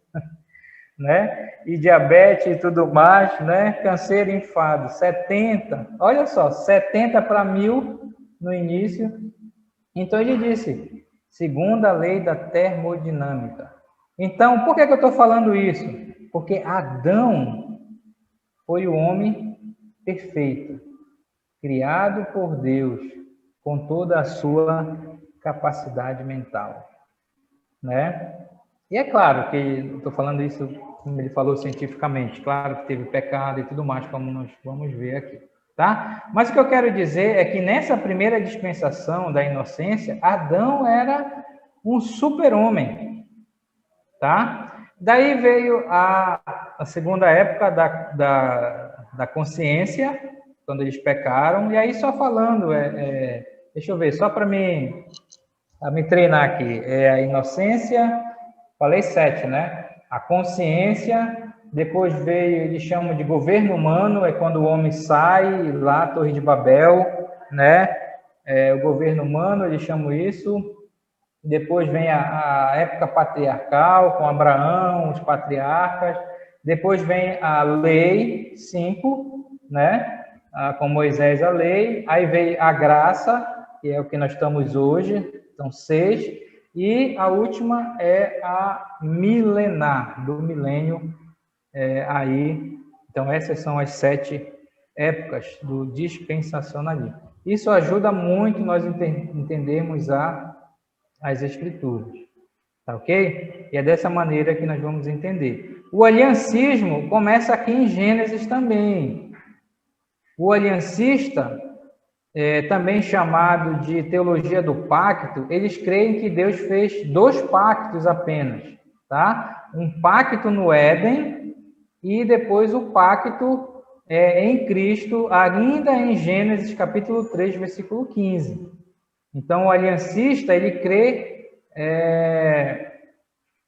né? E diabetes e tudo mais, né? Câncer, enfado, 70. Olha só, 70 para 1000 no início. Então ele disse, segunda lei da termodinâmica. Então, por que eu estou falando isso? Porque Adão foi o homem perfeito, criado por Deus, com toda a sua capacidade mental, né? E é claro que estou falando isso, como ele falou cientificamente, claro que teve pecado e tudo mais, como nós vamos ver aqui, tá? Mas o que eu quero dizer é que nessa primeira dispensação da inocência, Adão era um super-homem, tá? Daí veio a segunda época da consciência, quando eles pecaram, e aí só falando, deixa eu ver, só para me treinar aqui, a inocência, falei 7, né? A consciência, depois veio, eles chamam de governo humano, é quando o homem sai lá, Torre de Babel, né? O governo humano, eles chamam isso. Depois vem a época patriarcal, com Abraão, os patriarcas. Depois vem a lei 5, né? Com Moisés a lei. Aí veio a graça, que é o que nós estamos hoje, então 6. E a última é a milenar, do milênio aí. Então, essas são as 7 épocas do dispensacionalismo. Isso ajuda muito nós entendermos as Escrituras, tá ok? E é dessa maneira que nós vamos entender. O aliancismo começa aqui em Gênesis também. O aliancista, também chamado de teologia do pacto, eles creem que Deus fez 2 pactos apenas, tá? Um pacto no Éden e depois o pacto em Cristo, ainda em Gênesis capítulo 3, versículo 15. Então, o aliancista, ele crê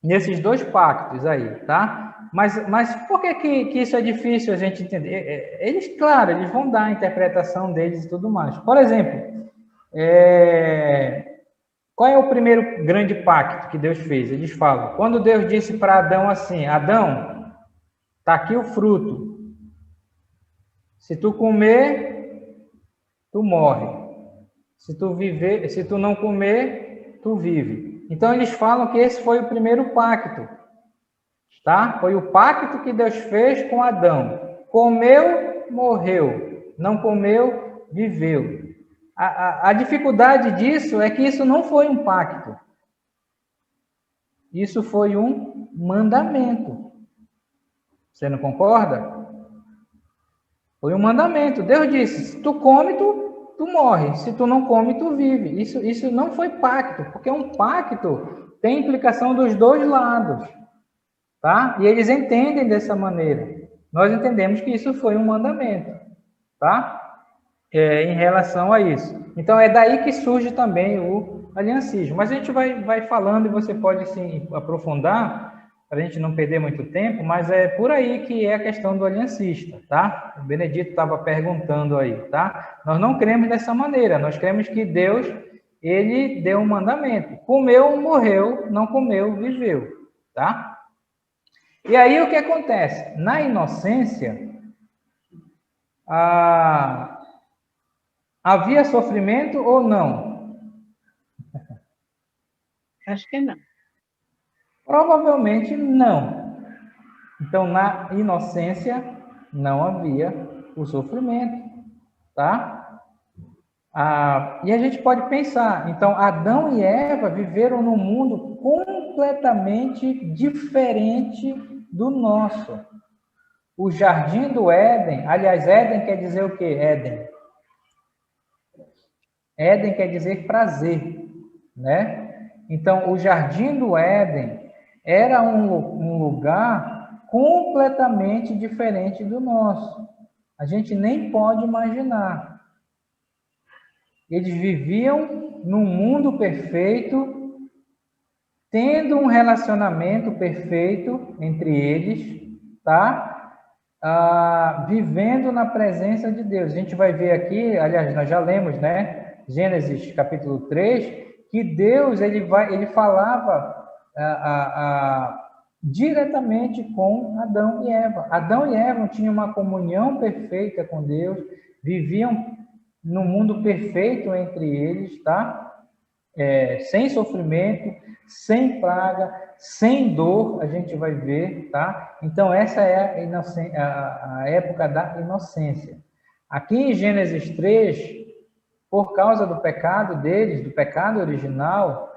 nesses 2 pactos aí, tá? Mas por que isso é difícil a gente entender? Eles, claro, eles vão dar a interpretação deles e tudo mais. Por exemplo, qual é o primeiro grande pacto que Deus fez? Eles falam, quando Deus disse para Adão assim, Adão, está aqui o fruto. Se tu comer, tu morre. Se tu não comer, tu vive. Então, eles falam que esse foi o primeiro pacto, tá? Foi o pacto que Deus fez com Adão. Comeu, morreu. Não comeu, viveu. A dificuldade disso é que isso não foi um pacto. Isso foi um mandamento. Você não concorda? Foi um mandamento. Deus disse, se tu come, tu morre. Se tu não come, tu vive. Isso não foi pacto, porque um pacto tem implicação dos 2 lados, tá? E eles entendem dessa maneira. Nós entendemos que isso foi um mandamento, tá? Em relação a isso. Então, é daí que surge também o aliancismo. Mas a gente vai falando e você pode, sim, aprofundar, para a gente não perder muito tempo, mas é por aí que é a questão do aliancista, tá? O Benedito estava perguntando aí, tá? Nós não cremos dessa maneira, nós cremos que Deus, ele deu um mandamento. Comeu, morreu, não comeu, viveu, tá? E aí o que acontece? Na inocência, havia sofrimento ou não? Acho que não. Provavelmente não. Então, na inocência, não havia o sofrimento, tá? E a gente pode pensar, então, Adão e Eva viveram num mundo completamente diferente do nosso. O jardim do Éden, aliás, Éden quer dizer o quê? Éden quer dizer prazer, né? Então, o jardim do Éden era um lugar completamente diferente do nosso. A gente nem pode imaginar. Eles viviam num mundo perfeito, tendo um relacionamento perfeito entre eles, tá? Vivendo na presença de Deus. A gente vai ver aqui, aliás, nós já lemos, né? Gênesis capítulo 3, que Deus ele falava diretamente com Adão e Eva. Adão e Eva tinham uma comunhão perfeita com Deus, viviam num mundo perfeito entre eles, tá? Sem sofrimento, sem praga, sem dor, a gente vai ver, tá? Então, essa é a época da inocência. Aqui em Gênesis 3, por causa do pecado deles, do pecado original,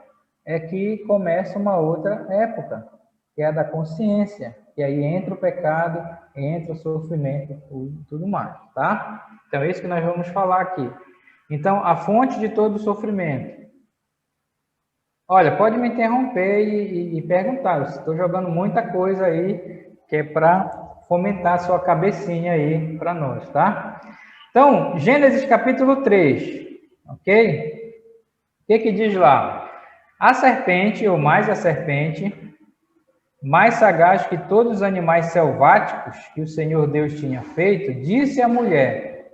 é que começa uma outra época, que é a da consciência. E aí entra o pecado, entra o sofrimento e tudo mais, tá? Então, é isso que nós vamos falar aqui. Então, a fonte de todo o sofrimento. Olha, pode me interromper e perguntar. Eu estou jogando muita coisa aí que é para fomentar a sua cabecinha aí para nós, tá? Então, Gênesis capítulo 3, ok? O que diz lá? A serpente, ou mais a serpente, mais sagaz que todos os animais selváticos que o Senhor Deus tinha feito, disse à mulher: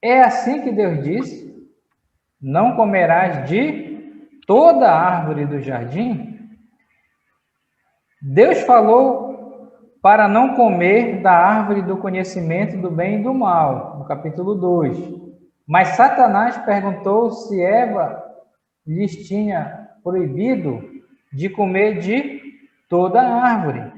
é assim que Deus disse? Não comerás de toda a árvore do jardim? Deus falou para não comer da árvore do conhecimento do bem e do mal, no capítulo 2. Mas Satanás perguntou se Eva lhes tinha proibido de comer de toda a árvore.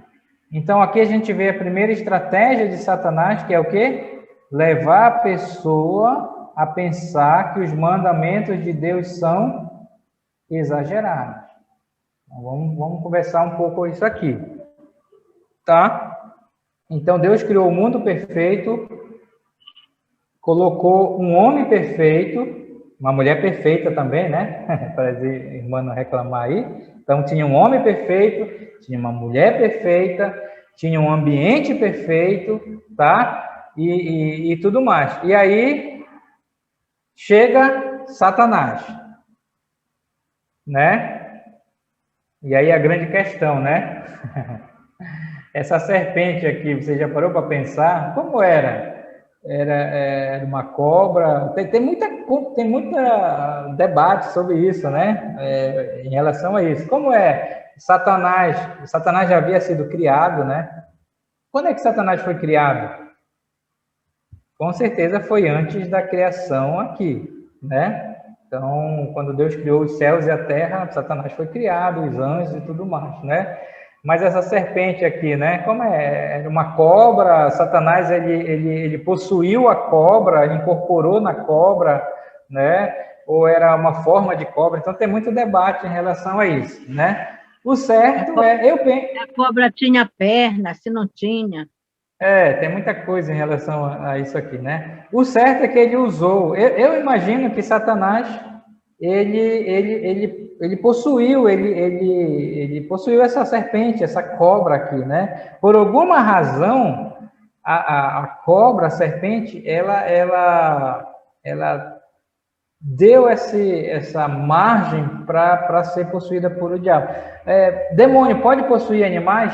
Então, aqui a gente vê a primeira estratégia de Satanás, que é o quê? Levar a pessoa a pensar que os mandamentos de Deus são exagerados. Então, vamos conversar um pouco isso aqui, tá? Então, Deus criou o mundo perfeito, colocou um homem perfeito, uma mulher perfeita também, né? Para a irmã não reclamar aí. Então, tinha um homem perfeito, tinha uma mulher perfeita, tinha um ambiente perfeito, tá? E tudo mais. E aí, chega Satanás, né? E aí a grande questão, né? Essa serpente aqui, você já parou para pensar? Como era? Era uma cobra. Tem muita debate sobre isso, né? Em relação a isso. Como é? Satanás já havia sido criado, né? Quando é que Satanás foi criado? Com certeza foi antes da criação aqui, né? Então, quando Deus criou os céus e a terra, Satanás foi criado, os anjos e tudo mais, né? Mas essa serpente aqui, né? Como era uma cobra, Satanás ele possuiu a cobra, incorporou na cobra, né? Ou era uma forma de cobra? Então tem muito debate em relação a isso, né? O certo eu penso. A cobra tinha perna, se não tinha. Tem muita coisa em relação a isso aqui, né? O certo é que ele usou. Eu imagino que Satanás ele possuiu essa serpente, essa cobra aqui, né? Por alguma razão, a cobra, a serpente, ela deu essa margem para ser possuída por o diabo. Demônio pode possuir animais?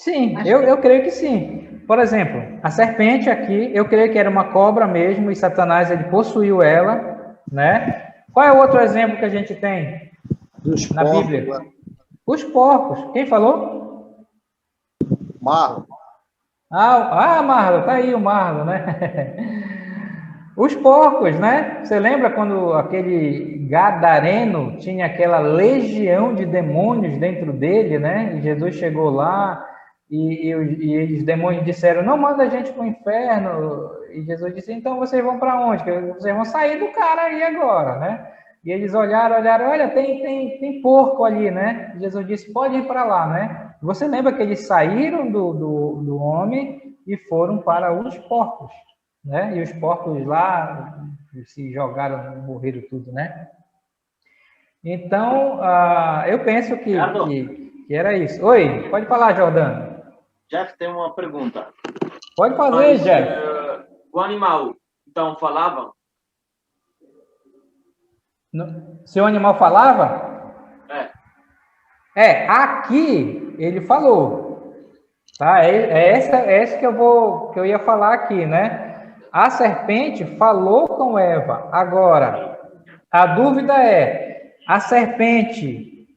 Sim, eu creio que sim. Por exemplo, a serpente aqui, eu creio que era uma cobra mesmo, e Satanás ele possuiu ela, né? Qual é o outro exemplo que a gente tem na Bíblia? Os porcos. Quem falou? Marlon. Marlon, tá aí o Marlon, né? Os porcos, né? Você lembra quando aquele gadareno tinha aquela legião de demônios dentro dele, né? E Jesus chegou lá e os demônios disseram: não manda a gente para o inferno. E Jesus disse: então vocês vão para onde? Vocês vão sair do cara aí agora, né? E eles olharam, olha, tem porco ali, né? E Jesus disse: pode ir para lá, né? Você lembra que eles saíram do homem e foram para os porcos, né? E os porcos lá se jogaram, morreram tudo, né? Então, eu penso que era isso. Oi, pode falar, Jordano. Jeff tem uma pergunta. Pode fazer, Jeff. O animal, então, falava? Se o animal falava? Aqui ele falou. Tá? Essa que eu ia falar aqui, né? A serpente falou com Eva. Agora, a dúvida é: a serpente,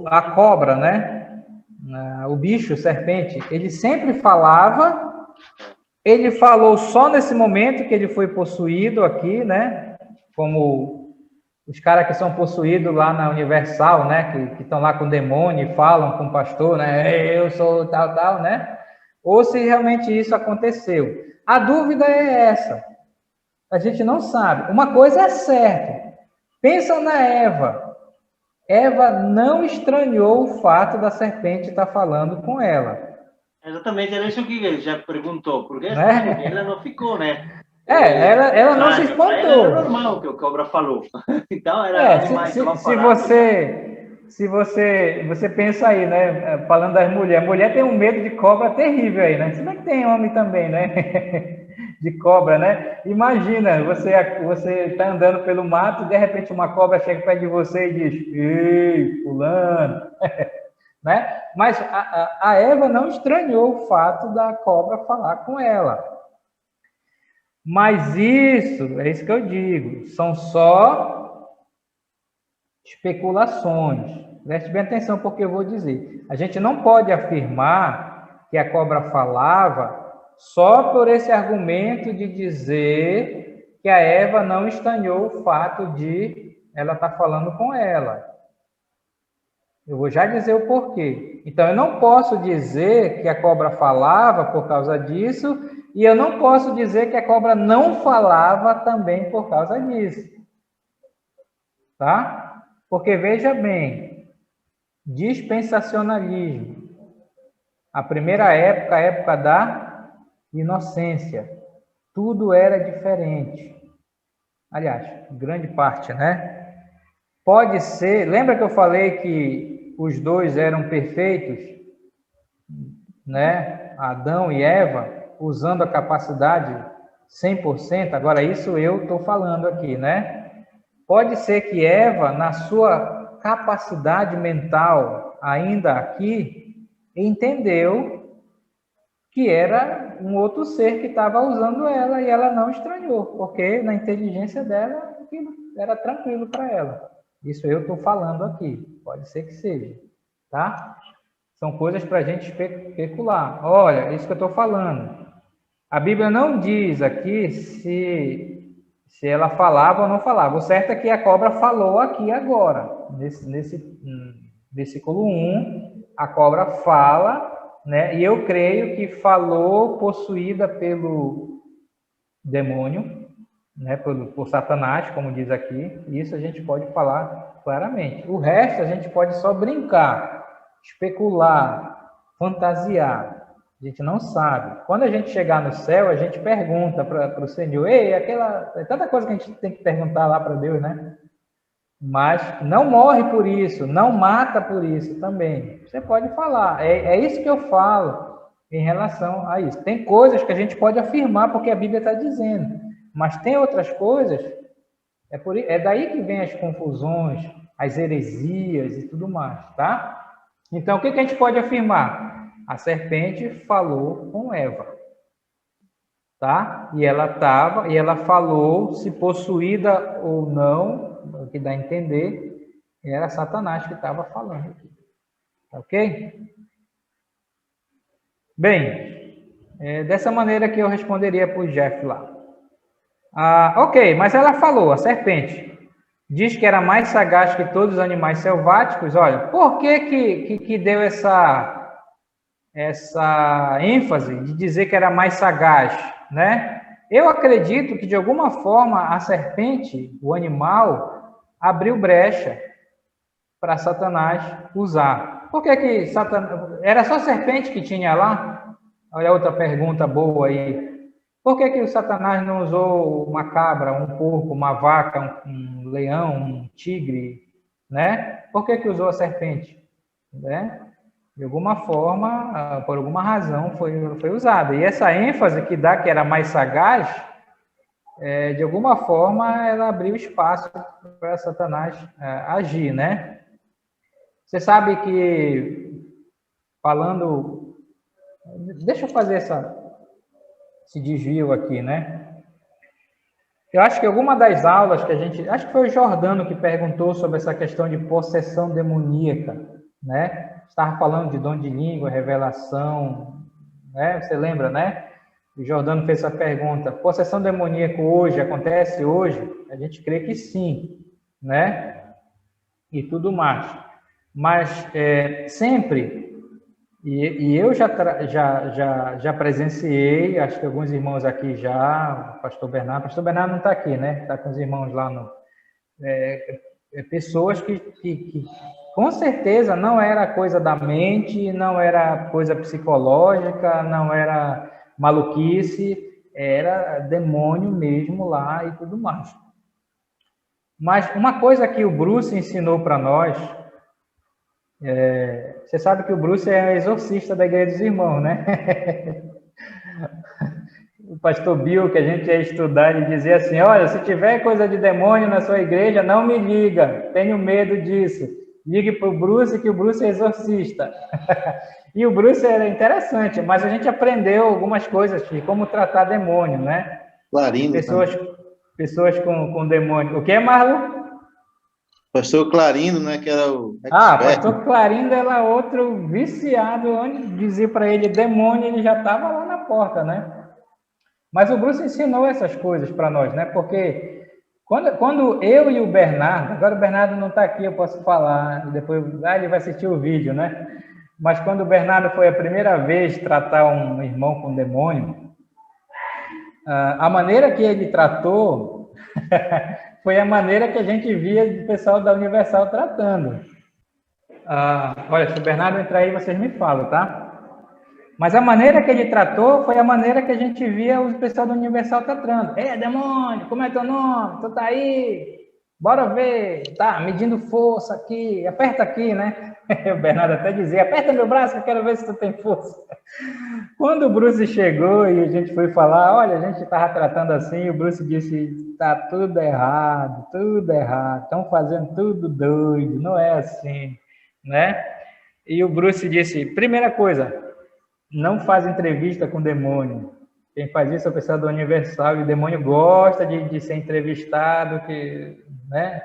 a cobra, né? O bicho, serpente, ele sempre falava, ele falou só nesse momento que ele foi possuído aqui, né? Como os caras que são possuídos lá na Universal, né? Que estão lá com o demônio e falam com o pastor, né? Eu sou tal, né? Ou se realmente isso aconteceu. A dúvida é essa. A gente não sabe. Uma coisa é certa. Pensa na Eva. Eva não estranhou o fato da serpente estar falando com ela. Exatamente, era isso que ele já perguntou. Porque né? ela não ficou, né? Ela não se Estranho, pra ela espantou. Era normal o que o cobra falou. Então era animais que estavam Se você pensa aí, né? Falando das mulheres, a mulher tem um medo de cobra terrível aí, né? Se bem que tem homem também, né? De cobra, né? Imagina, você está andando pelo mato e de repente uma cobra chega perto de você e diz: Ei, fulano, né? Mas a Eva não estranhou o fato da cobra falar com ela. Mas isso, é isso que eu digo, são só especulações. Preste bem atenção porque eu vou dizer. A gente não pode afirmar que a cobra falava só por esse argumento de dizer que a Eva não estranhou o fato de ela estar falando com ela. Eu vou já dizer o porquê. Então, eu não posso dizer que a cobra falava por causa disso, e eu não posso dizer que a cobra não falava também por causa disso. Tá? Porque, veja bem, dispensacionalismo. A primeira época, a época da inocência. Tudo era diferente. Aliás, grande parte, né? Pode ser... Lembra que eu falei que os dois eram perfeitos? Né? Adão e Eva, usando a capacidade 100%. Agora, isso eu estou falando aqui, né? Pode ser que Eva, na sua capacidade mental, ainda aqui, entendeu que era um outro ser que estava usando ela e ela não estranhou, porque na inteligência dela aquilo era tranquilo para ela. Isso eu estou falando aqui, pode ser que seja, tá? São coisas para a gente especular. Olha, isso que eu estou falando. A Bíblia não diz aqui se ela falava ou não falava. O certo é que a cobra falou aqui agora. Nesse versículo 1, a cobra fala, né? E eu creio que falou possuída pelo demônio, né? Por Satanás, como diz aqui. Isso a gente pode falar claramente. O resto a gente pode só brincar, especular, fantasiar. A gente não sabe. Quando a gente chegar no céu, a gente pergunta para o Senhor. Ei, é tanta coisa que a gente tem que perguntar lá para Deus, né? Mas não morre por isso, não mata por isso também. Você pode falar. É isso que eu falo em relação a isso. Tem coisas que a gente pode afirmar porque a Bíblia está dizendo. Mas tem outras coisas, é daí que vem as confusões, as heresias e tudo mais, tá? Então, o que a gente pode afirmar? A serpente falou com Eva, tá? E ela falou, se possuída ou não, o que dá a entender, era Satanás que estava falando aqui. Ok? Bem, dessa maneira que eu responderia para o Jeff lá. Ok, mas ela falou, a serpente, diz que era mais sagaz que todos os animais selváticos. Olha, por que deu essa ênfase de dizer que era mais sagaz, né? Eu acredito que, de alguma forma, a serpente, o animal, abriu brecha para Satanás usar. Por que Satanás... Era só serpente que tinha lá? Olha outra pergunta boa aí. Por que o Satanás não usou uma cabra, um porco, uma vaca, um leão, um tigre, né? Por que usou a serpente? Né? De alguma forma, por alguma razão, foi usada. E essa ênfase que dá que era mais sagaz, de alguma forma, ela abriu espaço para Satanás agir, né? Você sabe que, falando... Deixa eu fazer esse desvio aqui, né? Eu acho que alguma das aulas que a gente... Acho que foi o Jordano que perguntou sobre essa questão de possessão demoníaca, né? Estava falando de dom de língua, revelação, né? Você lembra, né? O Jordano fez essa pergunta. Possessão demoníaca hoje, acontece hoje? A gente crê que sim, né? E tudo mais. Mas sempre, e eu já presenciei, acho que alguns irmãos aqui já, o pastor Bernardo não está aqui, né? Está com os irmãos lá no... pessoas que com certeza não era coisa da mente, não era coisa psicológica, não era maluquice, era demônio mesmo lá e tudo mais. Mas uma coisa que o Bruce ensinou para nós, você sabe que o Bruce é exorcista da Igreja dos Irmãos, né? O pastor Bill, que a gente ia estudar, ele dizia assim, olha, se tiver coisa de demônio na sua igreja, não me liga, tenho medo disso. Ligue para o Bruce, que o Bruce é exorcista. E o Bruce era interessante, mas a gente aprendeu algumas coisas de como tratar demônio, né? Clarindo. Pessoas com demônio. O que é, Marlon? Pastor Clarindo, né? Que era o pastor Clarindo era outro viciado, onde dizia para ele demônio, ele já estava lá na porta, né? Mas o Bruce ensinou essas coisas para nós, né? Porque quando eu e o Bernardo, agora o Bernardo não está aqui, eu posso falar, depois ele vai assistir o vídeo, né? Mas quando o Bernardo foi a primeira vez tratar um irmão com demônio, a maneira que ele tratou foi a maneira que a gente via o pessoal da Universal tratando. Olha, se o Bernardo entrar aí, vocês me falam, tá? Mas a maneira que ele tratou foi a maneira que a gente via o pessoal da Universal tratando. Demônio, como é teu nome? Tu tá aí? Bora ver. Tá, medindo força aqui. Aperta aqui, né? O Bernardo até dizia, aperta meu braço que eu quero ver se tu tem força. Quando o Bruce chegou e a gente foi falar, olha, a gente estava tratando assim, o Bruce disse, tá tudo errado, estão fazendo tudo doido, não é assim, né? E o Bruce disse, primeira coisa, não faz entrevista com demônio. Quem faz isso é o pessoal do Universal, e o demônio gosta de ser entrevistado, né?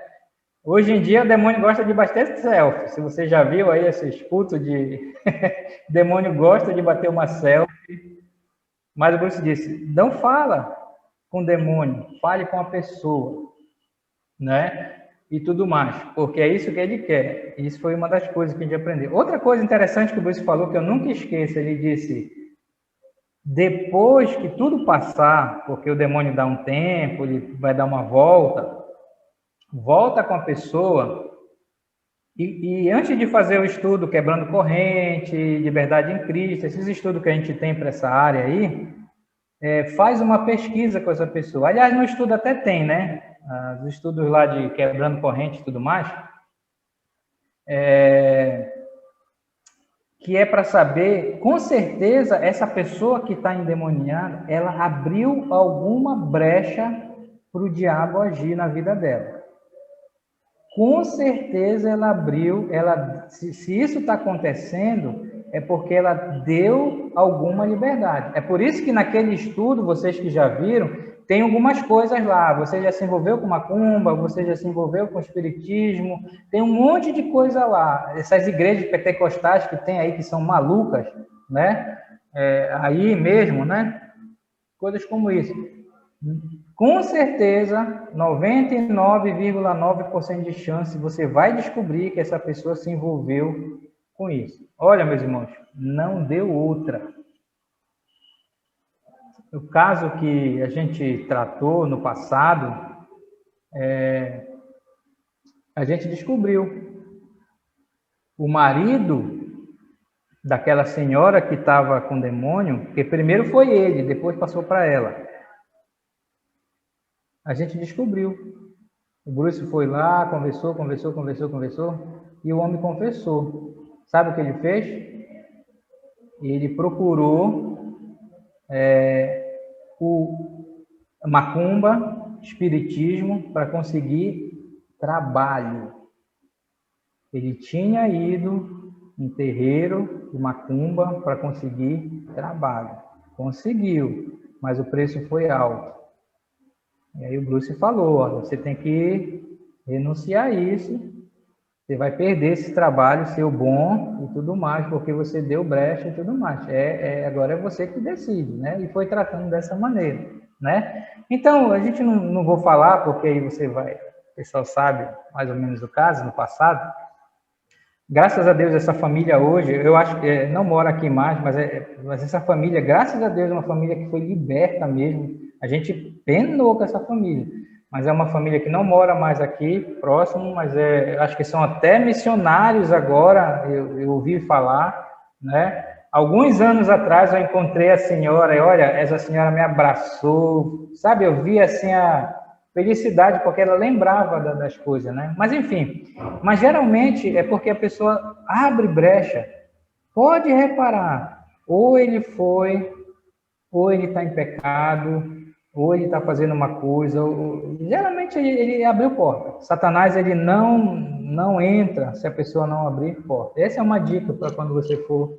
Hoje em dia, o demônio gosta de bastante selfie. Se você já viu aí esses cultos de... demônio gosta de bater uma selfie. Mas o Bruce disse, não fala com demônio, fale com a pessoa, né? E tudo mais, porque é isso que ele quer. Isso foi uma das coisas que a gente aprendeu. Outra coisa interessante que o Bruce falou, que eu nunca esqueço, ele disse, depois que tudo passar, porque o demônio dá um tempo, ele vai dar uma volta com a pessoa, e antes de fazer o estudo Quebrando Corrente, Liberdade em Cristo, esses estudos que a gente tem para essa área aí, faz uma pesquisa com essa pessoa. Aliás, no estudo até tem, né? Os estudos lá de Quebrando Corrente e tudo mais, que é para saber, com certeza, essa pessoa que está endemoniada, ela abriu alguma brecha para o diabo agir na vida dela. Com certeza ela abriu, se isso está acontecendo, é porque ela deu alguma liberdade. É por isso que naquele estudo, vocês que já viram, tem algumas coisas lá. Você já se envolveu com macumba, você já se envolveu com espiritismo, tem um monte de coisa lá. Essas igrejas pentecostais que tem aí, que são malucas, né? Aí mesmo, né? Coisas como isso. Com certeza, 99,9% de chance, você vai descobrir que essa pessoa se envolveu com isso. Olha, meus irmãos, não deu outra. O caso que a gente tratou no passado, a gente descobriu. O marido daquela senhora que estava com demônio, porque primeiro foi ele, depois passou para ela. A gente descobriu. O Bruce foi lá, conversou, e o homem confessou. Sabe o que ele fez? Ele procurou o macumba, espiritismo, para conseguir trabalho. Ele tinha ido em terreiro de macumba para conseguir trabalho. Conseguiu, mas o preço foi alto. E aí o Bruce falou, olha, você tem que renunciar a isso, você vai perder esse trabalho seu bom e tudo mais, porque você deu brecha e tudo mais. Agora é você que decide, né? E foi tratando dessa maneira, né? Então, a gente não vou falar, porque aí o pessoal sabe mais ou menos o caso, no passado. Graças a Deus, essa família hoje, eu acho que não mora aqui mais, mas essa família, graças a Deus, é uma família que foi liberta mesmo. A gente penou com essa família, mas é uma família que não mora mais aqui, próximo, mas acho que são até missionários agora, eu ouvi falar, né? Alguns anos atrás eu encontrei a senhora e olha, essa senhora me abraçou, sabe? Eu vi assim a felicidade porque ela lembrava das coisas, né? Mas enfim, mas geralmente é porque a pessoa abre brecha. Pode reparar, ou ele foi, ou ele está em pecado, ou ele está fazendo uma coisa, geralmente ele abriu porta. Satanás ele não entra se a pessoa não abrir porta. Essa é uma dica para quando você for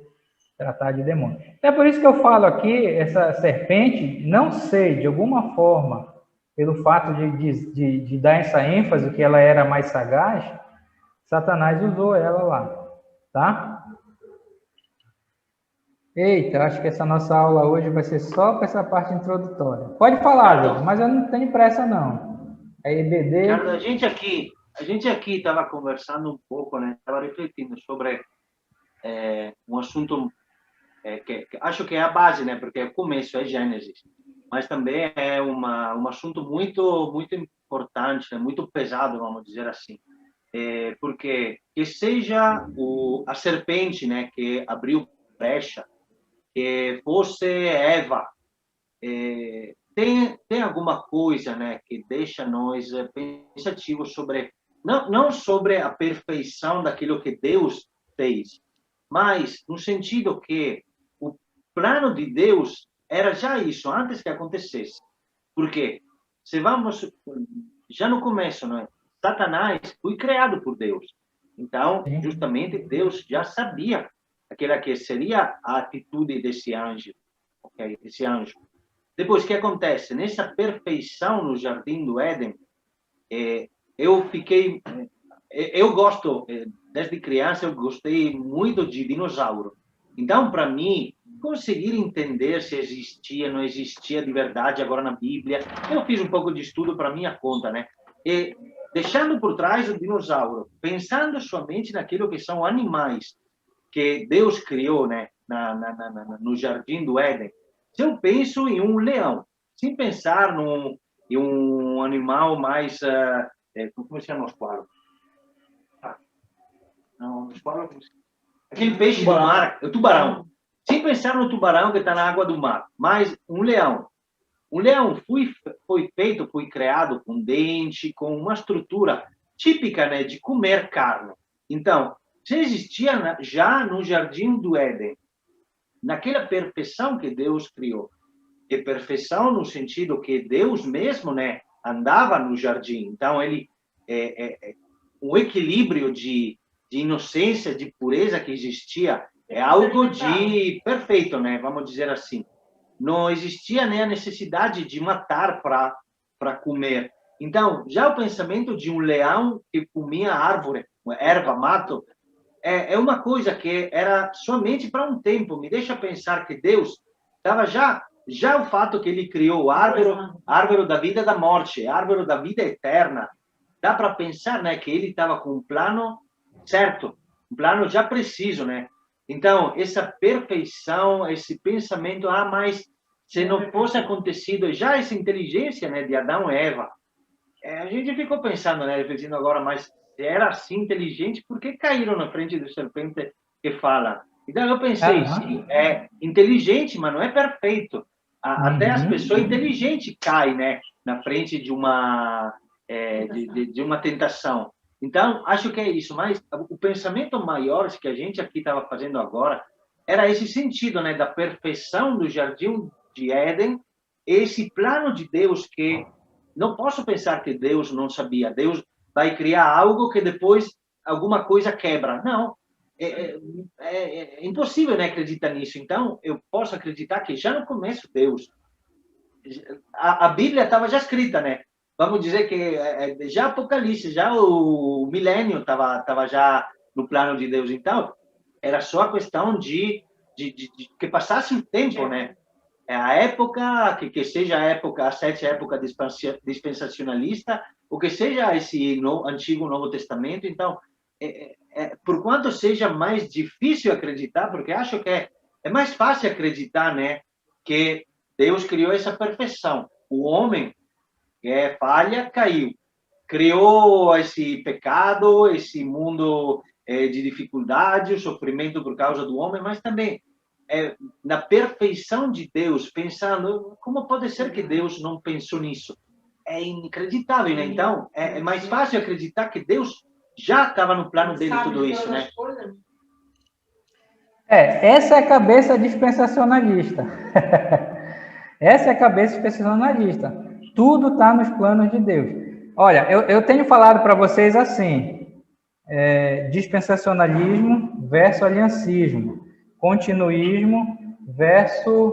tratar de demônio. É por isso que eu falo aqui, essa serpente, não sei, de alguma forma, pelo fato de dar essa ênfase que ela era mais sagaz, Satanás usou ela lá, tá? Eita, acho que essa nossa aula hoje vai ser só para essa parte introdutória. Pode falar, Júlio, mas eu não tenho pressa, não. É EBD... Ricardo, a gente aqui estava conversando um pouco, né? Estava refletindo sobre um assunto que acho que é a base, né? Porque o começo é Gênesis, mas também é um assunto muito importante, né? Muito pesado, vamos dizer assim. Porque que seja a serpente, né? Que abriu brecha, que fosse Eva, tem alguma coisa, né, que deixa nós pensativos sobre não sobre a perfeição daquilo que Deus fez, mas no sentido que o plano de Deus era já isso antes que acontecesse. Porque se vamos já no começo, né, Satanás foi criado por Deus. Então, justamente Deus já sabia aquela que seria a atitude desse anjo, ok? Esse anjo. Depois, o que acontece? Nessa perfeição no Jardim do Éden, eu gosto, desde criança, eu gostei muito de dinossauro. Então, para mim, conseguir entender se existia, não existia de verdade agora na Bíblia, eu fiz um pouco de estudo para minha conta, né? E deixando por trás o dinossauro, pensando somente naquilo que são animais que Deus criou, né, no Jardim do Éden. Se eu penso em um leão, sem pensar em um animal mais... como se chama os quadros? Não, os quadros... Aquele peixe do mar, o tubarão. Sem pensar no tubarão que está na água do mar, mas um leão. Um leão foi feito, foi criado com dente, com uma estrutura típica, né, de comer carne. Então, se existia já no Jardim do Éden, naquela perfeição que Deus criou, e perfeição no sentido que Deus mesmo, né, andava no jardim. Então, ele um equilíbrio de inocência, de pureza que existia, é algo de perfeito, né, vamos dizer assim. Não existia, né, a necessidade de matar para comer. Então, já o pensamento de um leão que comia árvore, erva, mato, é uma coisa que era somente para um tempo. Me deixa pensar que Deus estava já o fato que ele criou a árvore da vida e da morte, a árvore da vida eterna. Dá para pensar, né, que ele estava com um plano certo, um plano já preciso, né? Então, essa perfeição, esse pensamento, mas se não fosse acontecido já essa inteligência, né, de Adão e Eva, a gente ficou pensando, né, refletindo agora, mas se era assim inteligente, por que caíram na frente do serpente que fala? Então, eu pensei, sim, é inteligente, mas não é perfeito. Até as pessoas inteligentes caem, né, na frente de uma tentação. Então, acho que é isso. Mas o pensamento maior que a gente aqui estava fazendo agora era esse sentido, né, da perfeição do Jardim de Éden, esse plano de Deus que não posso pensar que Deus não sabia. Deus vai criar algo que depois alguma coisa quebra. Não. É impossível, né, acreditar nisso. Então, eu posso acreditar que já no começo Deus... A Bíblia estava já escrita, né? Vamos dizer que já Apocalipse, já o milênio estava já no plano de Deus. Então, era só a questão de que passasse o tempo, né? A época, que seja a época, a 7 época dispensacionalista, ou que seja esse Antigo Novo Testamento. Então, por quanto seja mais difícil acreditar, porque acho que é mais fácil acreditar, né, que Deus criou essa perfeição. O homem, que é falha, caiu. Criou esse pecado, esse mundo de dificuldade, o sofrimento por causa do homem, mas também na perfeição de Deus, pensando como pode ser que Deus não pensou nisso. É inacreditável, né? Então, é mais fácil acreditar que Deus já estava no plano dele tudo isso, né? Essa é a cabeça dispensacionalista. Essa é a cabeça dispensacionalista. Tudo está nos planos de Deus. Olha, eu tenho falado para vocês assim, dispensacionalismo versus aliancismo, continuismo versus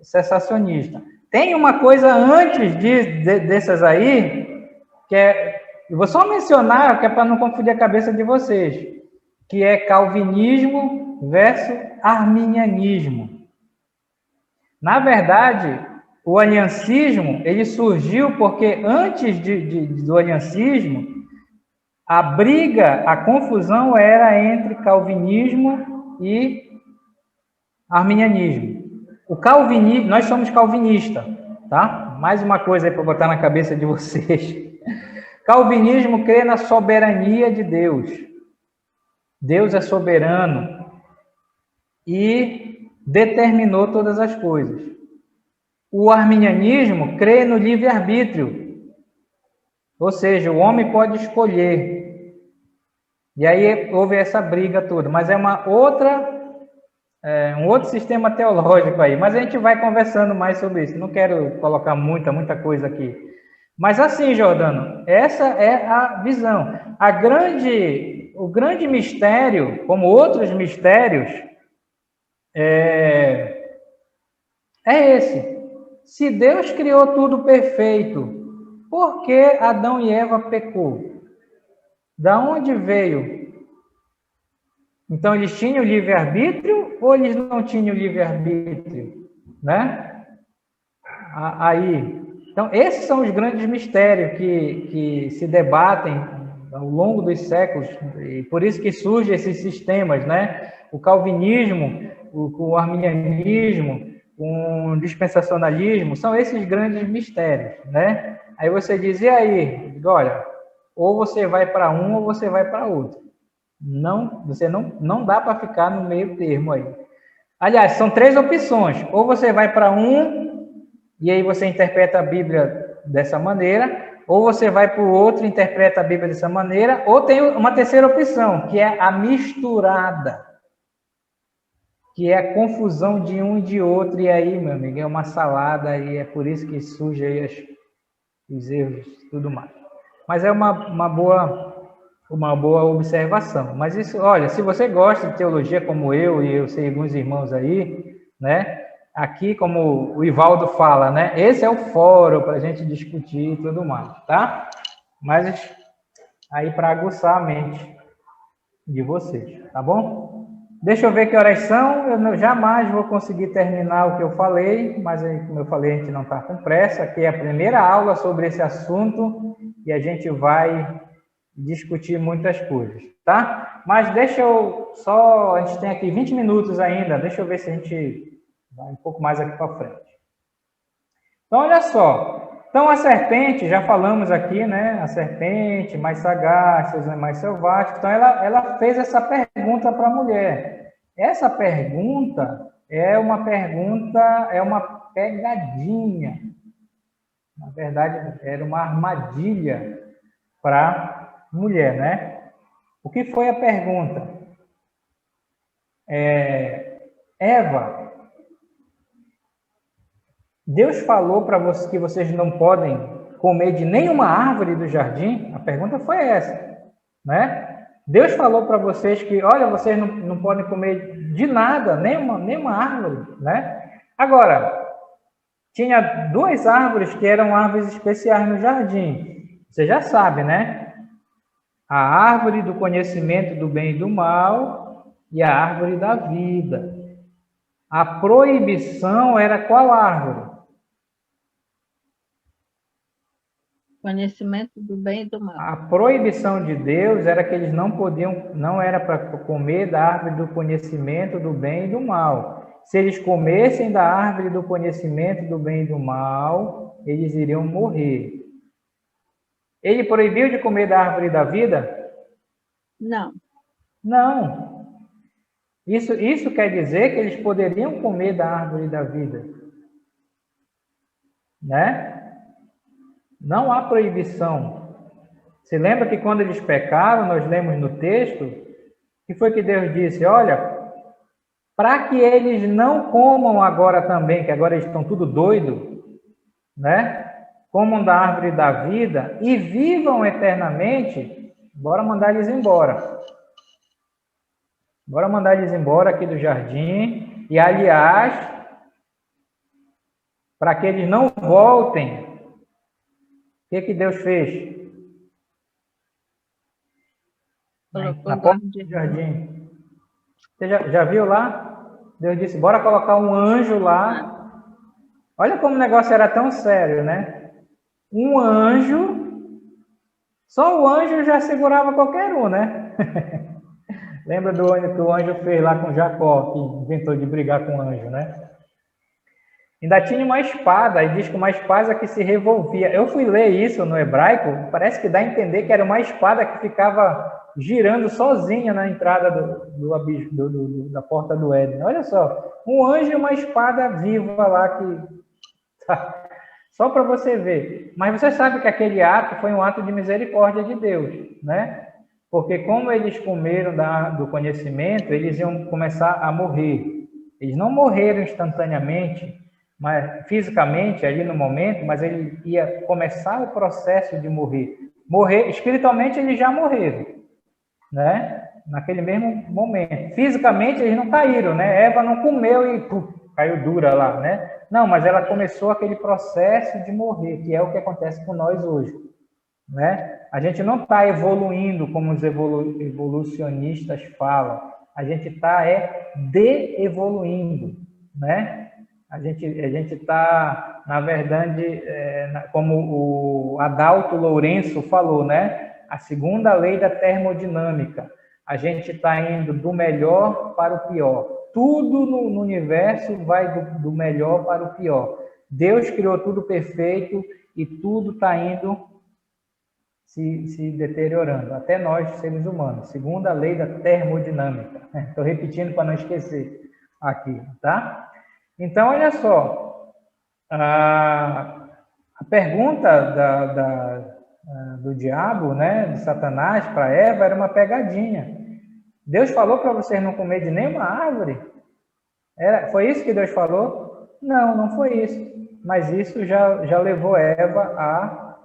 cessacionista. Tem uma coisa antes dessas aí, eu vou só mencionar, que é para não confundir a cabeça de vocês, que é calvinismo versus arminianismo. Na verdade, o aliancismo, ele surgiu porque antes do aliancismo, a briga, a confusão era entre calvinismo e arminianismo. O calvinismo, nós somos calvinistas, tá? Mais uma coisa aí para botar na cabeça de vocês. Calvinismo crê na soberania de Deus. Deus é soberano e determinou todas as coisas. O arminianismo crê no livre-arbítrio, ou seja, o homem pode escolher. E aí houve essa briga toda, mas é um outro sistema teológico aí. Mas a gente vai conversando mais sobre isso. Não quero colocar muita coisa aqui. Mas assim, Jordano, essa é a visão. O grande mistério, como outros mistérios, é esse. Se Deus criou tudo perfeito, por que Adão e Eva pecou? Da onde veio? Então, eles tinham livre-arbítrio ou eles não tinham livre-arbítrio? Né? Aí. Então, esses são os grandes mistérios que se debatem ao longo dos séculos, e por isso que surgem esses sistemas, né? O calvinismo, o arminianismo, o dispensacionalismo, são esses grandes mistérios, né? Aí você diz, e aí? Olha, ou você vai para um ou você vai para outro. Não dá para ficar no meio termo aí. Aliás, são 3 opções. Ou você vai para um, e aí você interpreta a Bíblia dessa maneira, ou você vai para o outro e interpreta a Bíblia dessa maneira, ou tem uma terceira opção, que é a misturada, que é a confusão de um e de outro, e aí, meu amigo, é uma salada, e é por isso que surge aí os erros e tudo mais. Mas é uma boa observação. Mas isso, olha, se você gosta de teologia como eu, e eu sei alguns irmãos aí, né? Aqui, como o Ivaldo fala, né? Esse é o fórum para a gente discutir e tudo mais, tá? Mas aí para aguçar a mente de vocês, tá bom? Deixa eu ver que horas são. Eu jamais vou conseguir terminar o que eu falei, mas aí, como eu falei, a gente não está com pressa. Aqui é a primeira aula sobre esse assunto e a gente vai discutir muitas coisas, tá? Mas deixa eu só... A gente tem aqui 20 minutos ainda. Deixa eu ver se a gente vai um pouco mais aqui para frente. Então, olha só. Então, a serpente, já falamos aqui, né? A serpente mais sagaz, seus animais selváticos. Então, ela fez essa pergunta para a mulher. Essa pergunta é uma pegadinha. Na verdade, era uma armadilha para a mulher, né? O que foi a pergunta? Eva, Deus falou para vocês que vocês não podem comer de nenhuma árvore do jardim? A pergunta foi essa, né? Deus falou para vocês que, olha, vocês não podem comer de nada, nenhuma árvore, né? Agora, tinha 2 árvores que eram árvores especiais no jardim. Você já sabe, né? A árvore do conhecimento do bem e do mal e a árvore da vida. A proibição era qual árvore? Conhecimento do bem e do mal. A proibição de Deus era que eles não era para comer da árvore do conhecimento do bem e do mal. Se eles comessem da árvore do conhecimento do bem e do mal, eles iriam morrer. Ele proibiu de comer da árvore da vida? Não. Não. Isso quer dizer que eles poderiam comer da árvore da vida, né? Não há proibição. Se lembra que quando eles pecaram, nós lemos no texto, que foi que Deus disse, olha, para que eles não comam agora também, que agora eles estão tudo doido, né? Comam da árvore da vida e vivam eternamente, bora mandar eles embora. Bora mandar eles embora aqui do jardim. E, aliás, para que eles não voltem, o que Deus fez? Na porta do jardim. Você já viu lá? Deus disse, bora colocar um anjo lá. Olha como o negócio era tão sério, né? Um anjo, só o anjo já segurava qualquer um, né? Lembra do anjo que o anjo fez lá com Jacó, que inventou de brigar com o anjo, né? Ainda tinha uma espada, e diz que uma espada que se revolvia. Eu fui ler isso no hebraico, parece que dá a entender que era uma espada que ficava girando sozinha na entrada da porta do Éden. Olha só, um anjo e uma espada viva lá que... Só para você ver. Mas você sabe que aquele ato foi um ato de misericórdia de Deus, né? Porque como eles comeram do conhecimento, eles iam começar a morrer. Eles não morreram instantaneamente, mas fisicamente ali no momento, mas ele ia começar o processo de morrer. Espiritualmente eles já morreram, né? Naquele mesmo momento. Fisicamente eles não caíram, né? Eva não comeu e caiu dura lá, né? Não, mas ela começou aquele processo de morrer, que é o que acontece com nós hoje, né? A gente não está evoluindo como os evolucionistas falam. A gente está de-evoluindo, né? A gente está, na verdade, como o Adalto Lourenço falou, né? A segunda lei da termodinâmica. A gente está indo do melhor para o pior. Tudo no universo vai do melhor para o pior. Deus criou tudo perfeito e tudo está indo se deteriorando. Até nós, seres humanos. Segunda lei da termodinâmica. Estou repetindo para não esquecer aqui, tá? Então, olha só, a pergunta do diabo, né, de Satanás para Eva era uma pegadinha. Deus falou para vocês não comer de nenhuma árvore? Foi isso que Deus falou? Não, não foi isso. Mas isso já levou Eva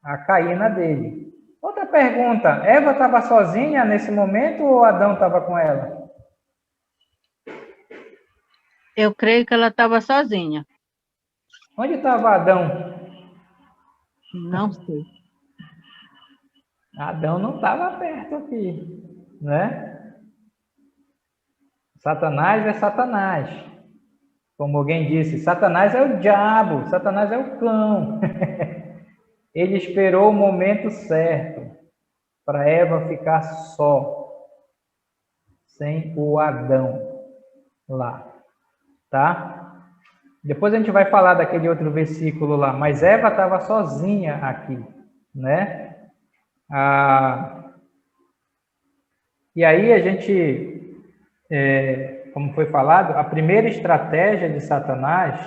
a cair na dele. Outra pergunta, Eva estava sozinha nesse momento ou Adão estava com ela? Eu creio que ela estava sozinha. Onde estava Adão? Não sei. Adão não estava perto aqui, né? Satanás é Satanás. Como alguém disse, Satanás é o diabo, Satanás é o cão. Ele esperou o momento certo para Eva ficar só, sem o Adão lá. Tá? Depois a gente vai falar daquele outro versículo lá, mas Eva estava sozinha aqui, né? E aí a gente, como foi falado, a primeira estratégia de Satanás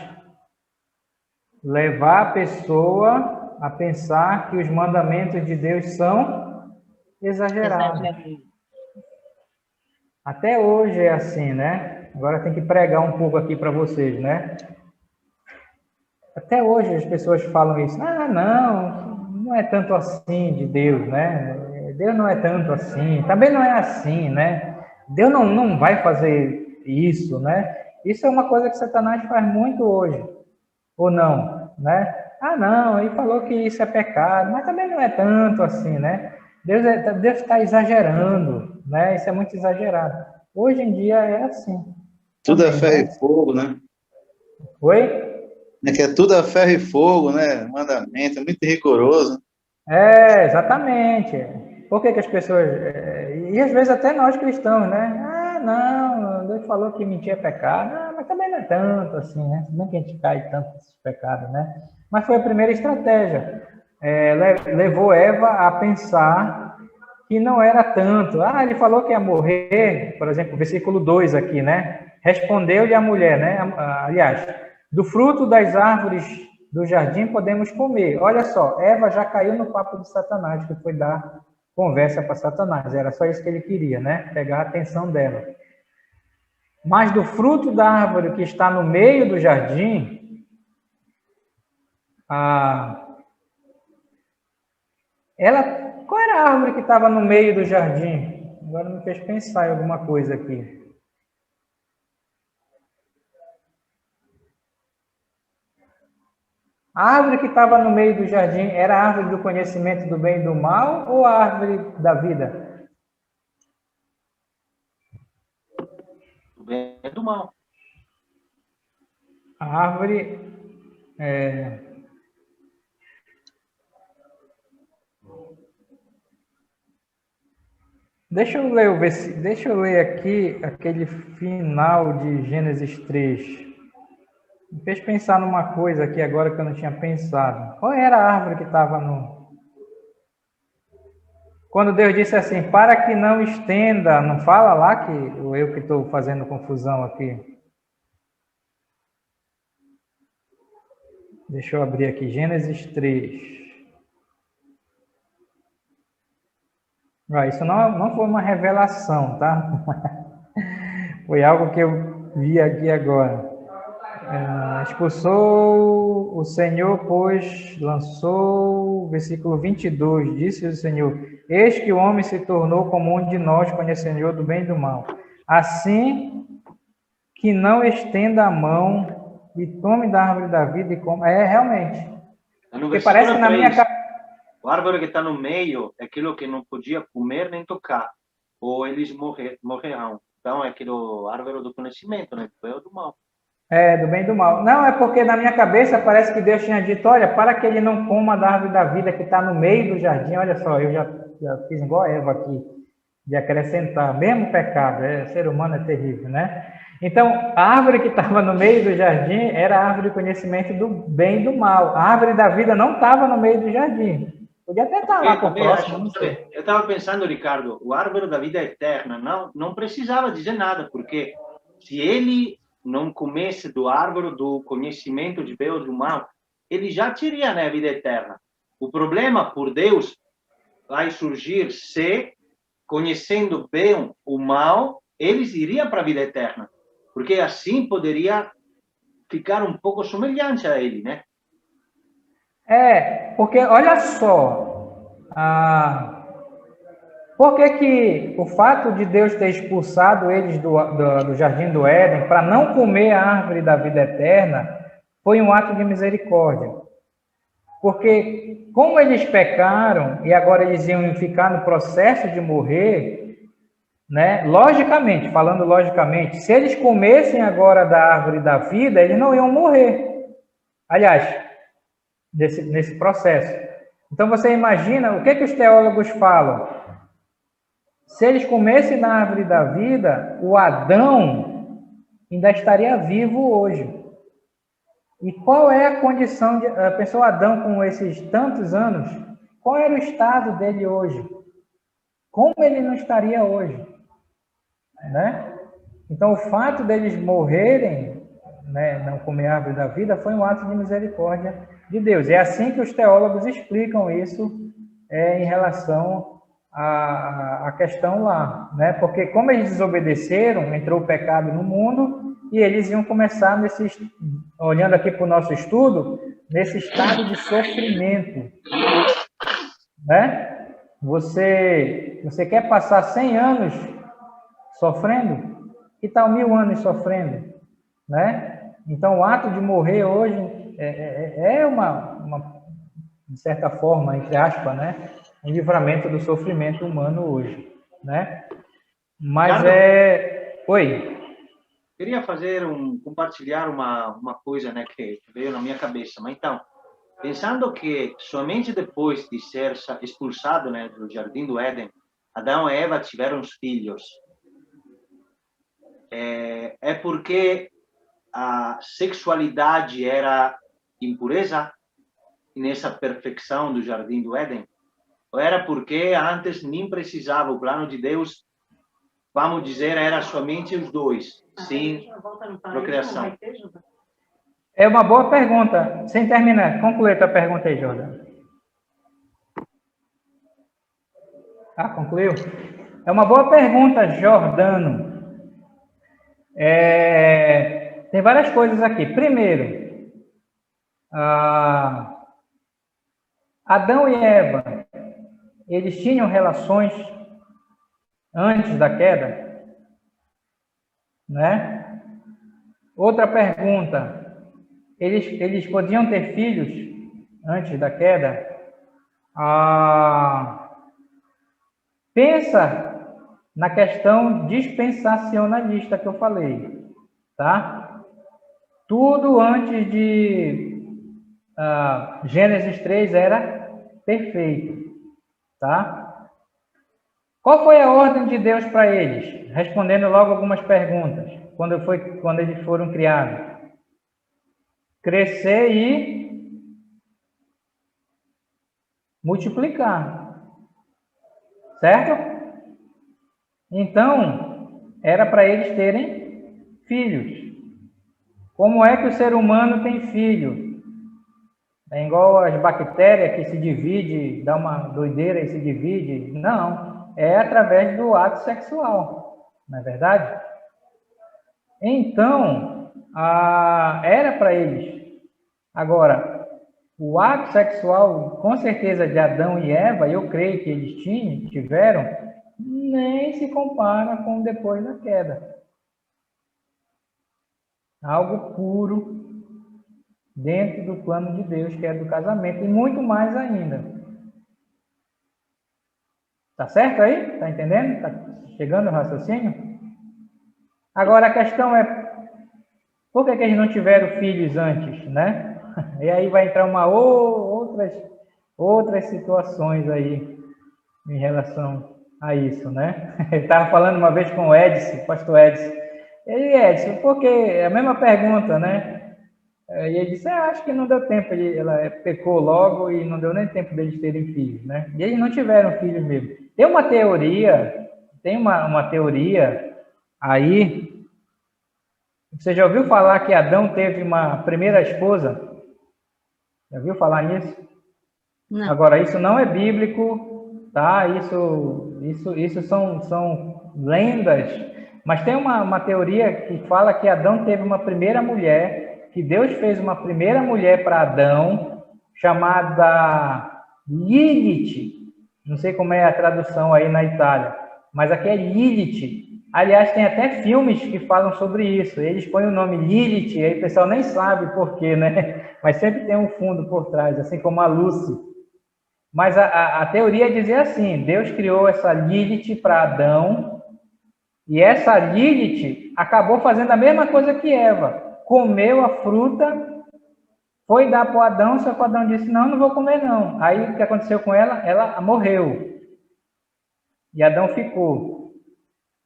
levar a pessoa a pensar que os mandamentos de Deus são exagerados. Até hoje é assim, né? Agora tem que pregar um pouco aqui para vocês, né? Até hoje as pessoas falam isso. Ah, não é tanto assim de Deus, né? Deus não é tanto assim. Também não é assim, né? Deus não vai fazer isso, né? Isso é uma coisa que Satanás faz muito hoje. Ou não, né? Ah, não, ele falou que isso é pecado, mas também não é tanto assim, né? Deus está exagerando, né? Isso é muito exagerado. Hoje em dia é assim. Tudo também, é ferro né? e fogo, né? Oi? É que é tudo a ferro e fogo, né? Mandamento, é muito rigoroso. Exatamente. Por que as pessoas... E às vezes até nós cristãos, né? Ah, não, Deus falou que mentir é pecado. Ah, mas também não é tanto assim, né? Não que a gente cai tanto nesses pecados, né? Mas foi a primeira estratégia. Levou Eva a pensar que não era tanto. Ah, ele falou que ia morrer, por exemplo, versículo 2 aqui, né? Respondeu-lhe a mulher, né? Aliás, do fruto das árvores do jardim podemos comer. Olha só, Eva já caiu no papo de Satanás, que foi dar conversa para Satanás. Era só isso que ele queria, né? Pegar a atenção dela. Mas do fruto da árvore que está no meio do jardim, qual era a árvore que estava no meio do jardim? Agora me fez pensar em alguma coisa aqui. A árvore que estava no meio do jardim era a árvore do conhecimento do bem e do mal ou a árvore da vida? Do bem e do mal. A árvore... Deixa eu ler aqui aquele final de Gênesis 3. Me fez pensar numa coisa aqui agora que eu não tinha pensado. Qual era a árvore que estava no... Quando Deus disse assim, para que não estenda, não fala lá que eu que estou fazendo confusão aqui. Deixa eu abrir aqui, Gênesis 3. Isso não foi uma revelação, tá? Foi algo que eu vi aqui agora. Expulsou o Senhor, pois lançou, versículo 22, disse o Senhor, eis que o homem se tornou como um de nós, conhecedor do bem e do mal. Assim que não estenda a mão e tome da árvore da vida e coma. Realmente. Porque parece que na minha cabeça... O árvore que está no meio é aquilo que não podia comer nem tocar, ou eles morrerão. Então, é aquilo árvore do conhecimento, né? Do bem ou do mal. Do bem e do mal. Não, é porque na minha cabeça parece que Deus tinha dito, olha, para que ele não coma da árvore da vida que está no meio do jardim. Olha só, eu já fiz igual a Eva aqui, de acrescentar, mesmo pecado, ser humano é terrível, né? Então, a árvore que estava no meio do jardim era a árvore do conhecimento do bem e do mal. A árvore da vida não estava no meio do jardim. Podia até estar lá por próximo, não sei. Eu estava pensando, Ricardo, o árvore da vida eterna não precisava dizer nada, porque se ele não comesse do árvore do conhecimento de bem ou do mal, ele já teria, né, a vida eterna. O problema, por Deus, vai surgir se, conhecendo bem o mal, eles iriam para a vida eterna. Porque assim poderia ficar um pouco semelhante a ele, né? Porque, olha só, por que o fato de Deus ter expulsado eles do Jardim do Éden para não comer a árvore da vida eterna foi um ato de misericórdia? Porque como eles pecaram e agora eles iam ficar no processo de morrer, né? Falando logicamente, se eles comessem agora da árvore da vida, eles não iam morrer. Aliás, nesse processo. Então, você imagina, o que os teólogos falam? Se eles comessem na árvore da vida, o Adão ainda estaria vivo hoje. E qual é a condição de... Pensou Adão com esses tantos anos? Qual era o estado dele hoje? Como ele não estaria hoje? Né? Então, o fato deles morrerem, né, não comer a árvore da vida, foi um ato de misericórdia de Deus. É assim que os teólogos explicam isso em relação à questão lá, né? Porque como eles desobedeceram, entrou o pecado no mundo e eles iam começar olhando aqui para o nosso estudo, nesse estado de sofrimento, né? Você quer passar 100 anos sofrendo? Que tal 1000 anos sofrendo, né? Então, o ato de morrer hoje é de certa forma, entre aspas, né? Um livramento do sofrimento humano hoje, né? Mas Oi? Queria compartilhar uma coisa, né, que veio na minha cabeça. Mas então, pensando que somente depois de ser expulsado, né, do Jardim do Éden, Adão e Eva tiveram os filhos. É porque a sexualidade era impureza nessa perfeição do Jardim do Éden? Ou era porque antes nem precisava, o plano de Deus, vamos dizer, era somente os dois, sem procriação? É uma boa pergunta. Sem terminar, conclui a tua pergunta aí, Jordan. Ah, concluiu? É uma boa pergunta, Jordano. Tem várias coisas aqui. Primeiro, Adão e Eva, eles tinham relações antes da queda, né? Outra pergunta, eles podiam ter filhos antes da queda? Pensa na questão dispensacionalista que eu falei, tá? Tudo antes de Gênesis 3 era perfeito, tá? Qual foi a ordem de Deus para eles? Respondendo logo algumas perguntas, quando eles foram criados. Crescer e multiplicar. Certo? Então, era para eles terem filhos. Como é que o ser humano tem filho? É igual as bactérias que se divide, dá uma doideira e se divide? Não, é através do ato sexual, não é verdade? Então, era para eles. Agora, o ato sexual, com certeza, de Adão e Eva, eu creio que eles tiveram, nem se compara com depois da queda. Algo puro dentro do plano de Deus, que é do casamento, e muito mais ainda. Tá certo aí? Tá entendendo? Tá chegando o raciocínio? Agora, a questão é, por que eles não tiveram filhos antes, né? E aí vai entrar outras situações aí em relação a isso, né? Eu estava falando uma vez com o Edson, pastor Edson. Edson, porque é a mesma pergunta, né? E ele disse, acho que não deu tempo, ela pecou logo e não deu nem tempo deles terem filhos, né? E eles não tiveram filhos mesmo. Tem uma teoria aí, você já ouviu falar que Adão teve uma primeira esposa? Já ouviu falar nisso? Não. Agora, isso não é bíblico, tá? Isso são lendas, mas tem uma teoria que fala que Adão teve uma primeira mulher, que Deus fez uma primeira mulher para Adão, chamada Lilith. Não sei como é a tradução aí na Itália, mas aqui é Lilith. Aliás, tem até filmes que falam sobre isso. Eles põem o nome Lilith, aí o pessoal nem sabe por quê, né? Mas sempre tem um fundo por trás, assim como a Lucy. Mas a teoria dizia assim, Deus criou essa Lilith para Adão, e essa Lilith acabou fazendo a mesma coisa que Eva. Comeu a fruta, foi dar para o Adão, só que o Adão disse, não vou comer não. Aí o que aconteceu com ela? Ela morreu. E Adão ficou.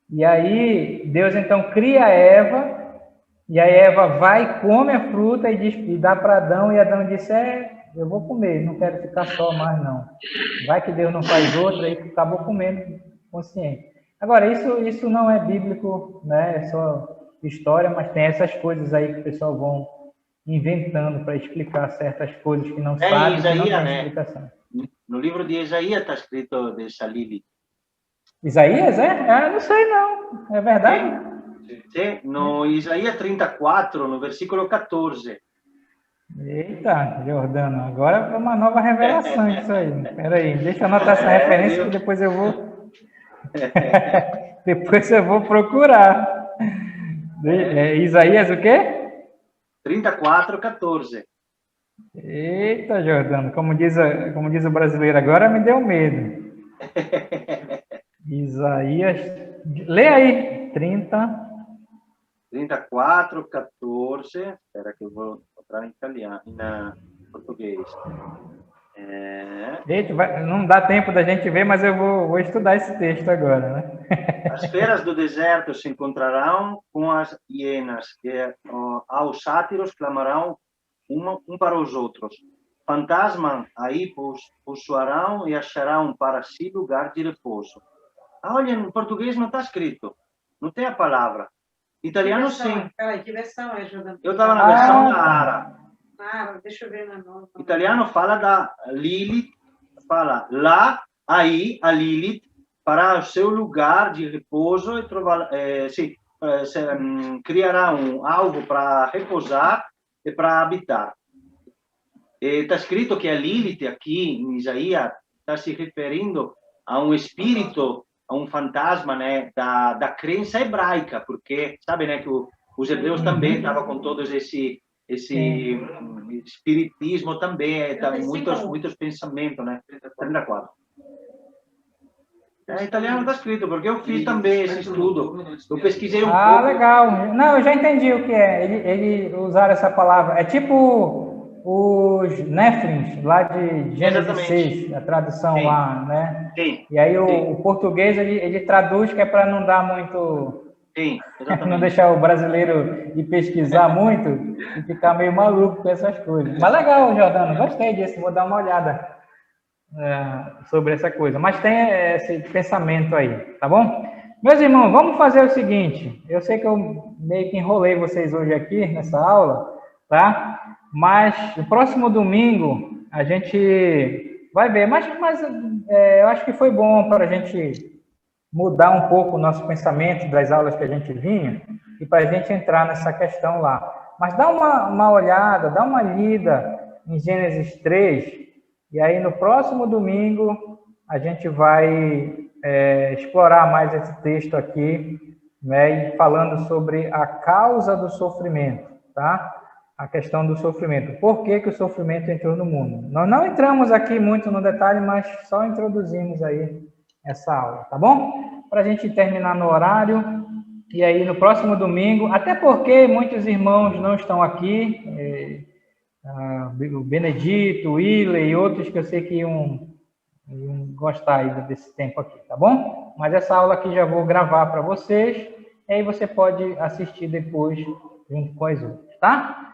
E aí, Deus então cria Eva, e a Eva vai, come a fruta e dá para Adão, e Adão disse, eu vou comer, não quero ficar só mais não. Vai que Deus não faz outra, e acabou comendo consciente. Agora, isso não é bíblico, né? É só história, mas tem essas coisas aí que o pessoal vão inventando para explicar certas coisas que não sabem, que não tem explicação. No livro de Isaías está escrito dessa Lilith. Isaías, é? Não sei não. É verdade? Sim, no Isaías 34, no versículo 14. Eita, Jordano, agora é uma nova revelação isso aí. Espera aí, deixa eu anotar essa referência que depois eu vou... depois eu vou procurar. Isaías o quê? 34, 14. Eita, Jordano, como diz o brasileiro, agora me deu medo. Isaías, lê aí, 34, 14, espera que eu vou botar em italiano, em português. Eita, não dá tempo da gente ver, mas eu vou estudar esse texto agora, né? As feras do deserto se encontrarão com as hienas, que aos sátiros clamarão um para os outros. fantasma aí possuarão e acharão para si lugar de repouso. Olha, em português não está escrito. Não tem a palavra. Italiano, sim. Peraí, que versão é, Jordão? Eu estava na versão Ara. Deixa eu ver na nova. Italiano fala da Lilith, fala lá, aí, a Lilith, para o seu lugar de repouso e criará algo para repousar e para habitar. Está escrito que a Lilith aqui em Isaías está se referindo a um espírito, a um fantasma, né, da crença hebraica, porque sabe, né, que os hebreus também estavam com todos esse espiritismo também, muitos pensamentos, né? 34. Em italiano está escrito, porque eu fiz também esse estudo. Eu pesquisei um pouco. Legal. Não, eu já entendi o que é. Ele usaram essa palavra. É tipo os Néflins, lá de Gênesis 6, a tradução Sim. lá, né? Sim. E aí o português, ele traduz que é para não dar muito... Sim, exatamente. Não deixar o brasileiro ir pesquisar muito e ficar meio maluco com essas coisas. Mas legal, Jordano, gostei disso, vou dar uma olhada sobre essa coisa. Mas tem esse pensamento aí, tá bom? Meus irmãos, vamos fazer o seguinte, eu sei que eu meio que enrolei vocês hoje aqui nessa aula, tá? Mas no próximo domingo a gente vai ver, mas eu acho que foi bom para a gente mudar um pouco o nosso pensamento das aulas que a gente vinha e para a gente entrar nessa questão lá. Mas dá uma olhada, dá uma lida em Gênesis 3, e aí no próximo domingo a gente vai explorar mais esse texto aqui, né, e falando sobre a causa do sofrimento, tá? A questão do sofrimento. Por que que o sofrimento entrou no mundo? Nós não entramos aqui muito no detalhe, mas só introduzimos aí essa aula, tá bom? Para a gente terminar no horário, e aí no próximo domingo, até porque muitos irmãos não estão aqui, o Benedito, o Willen e outros que eu sei que iam gostar aí desse tempo aqui, tá bom? Mas essa aula aqui já vou gravar para vocês, e aí você pode assistir depois junto com as outras, tá?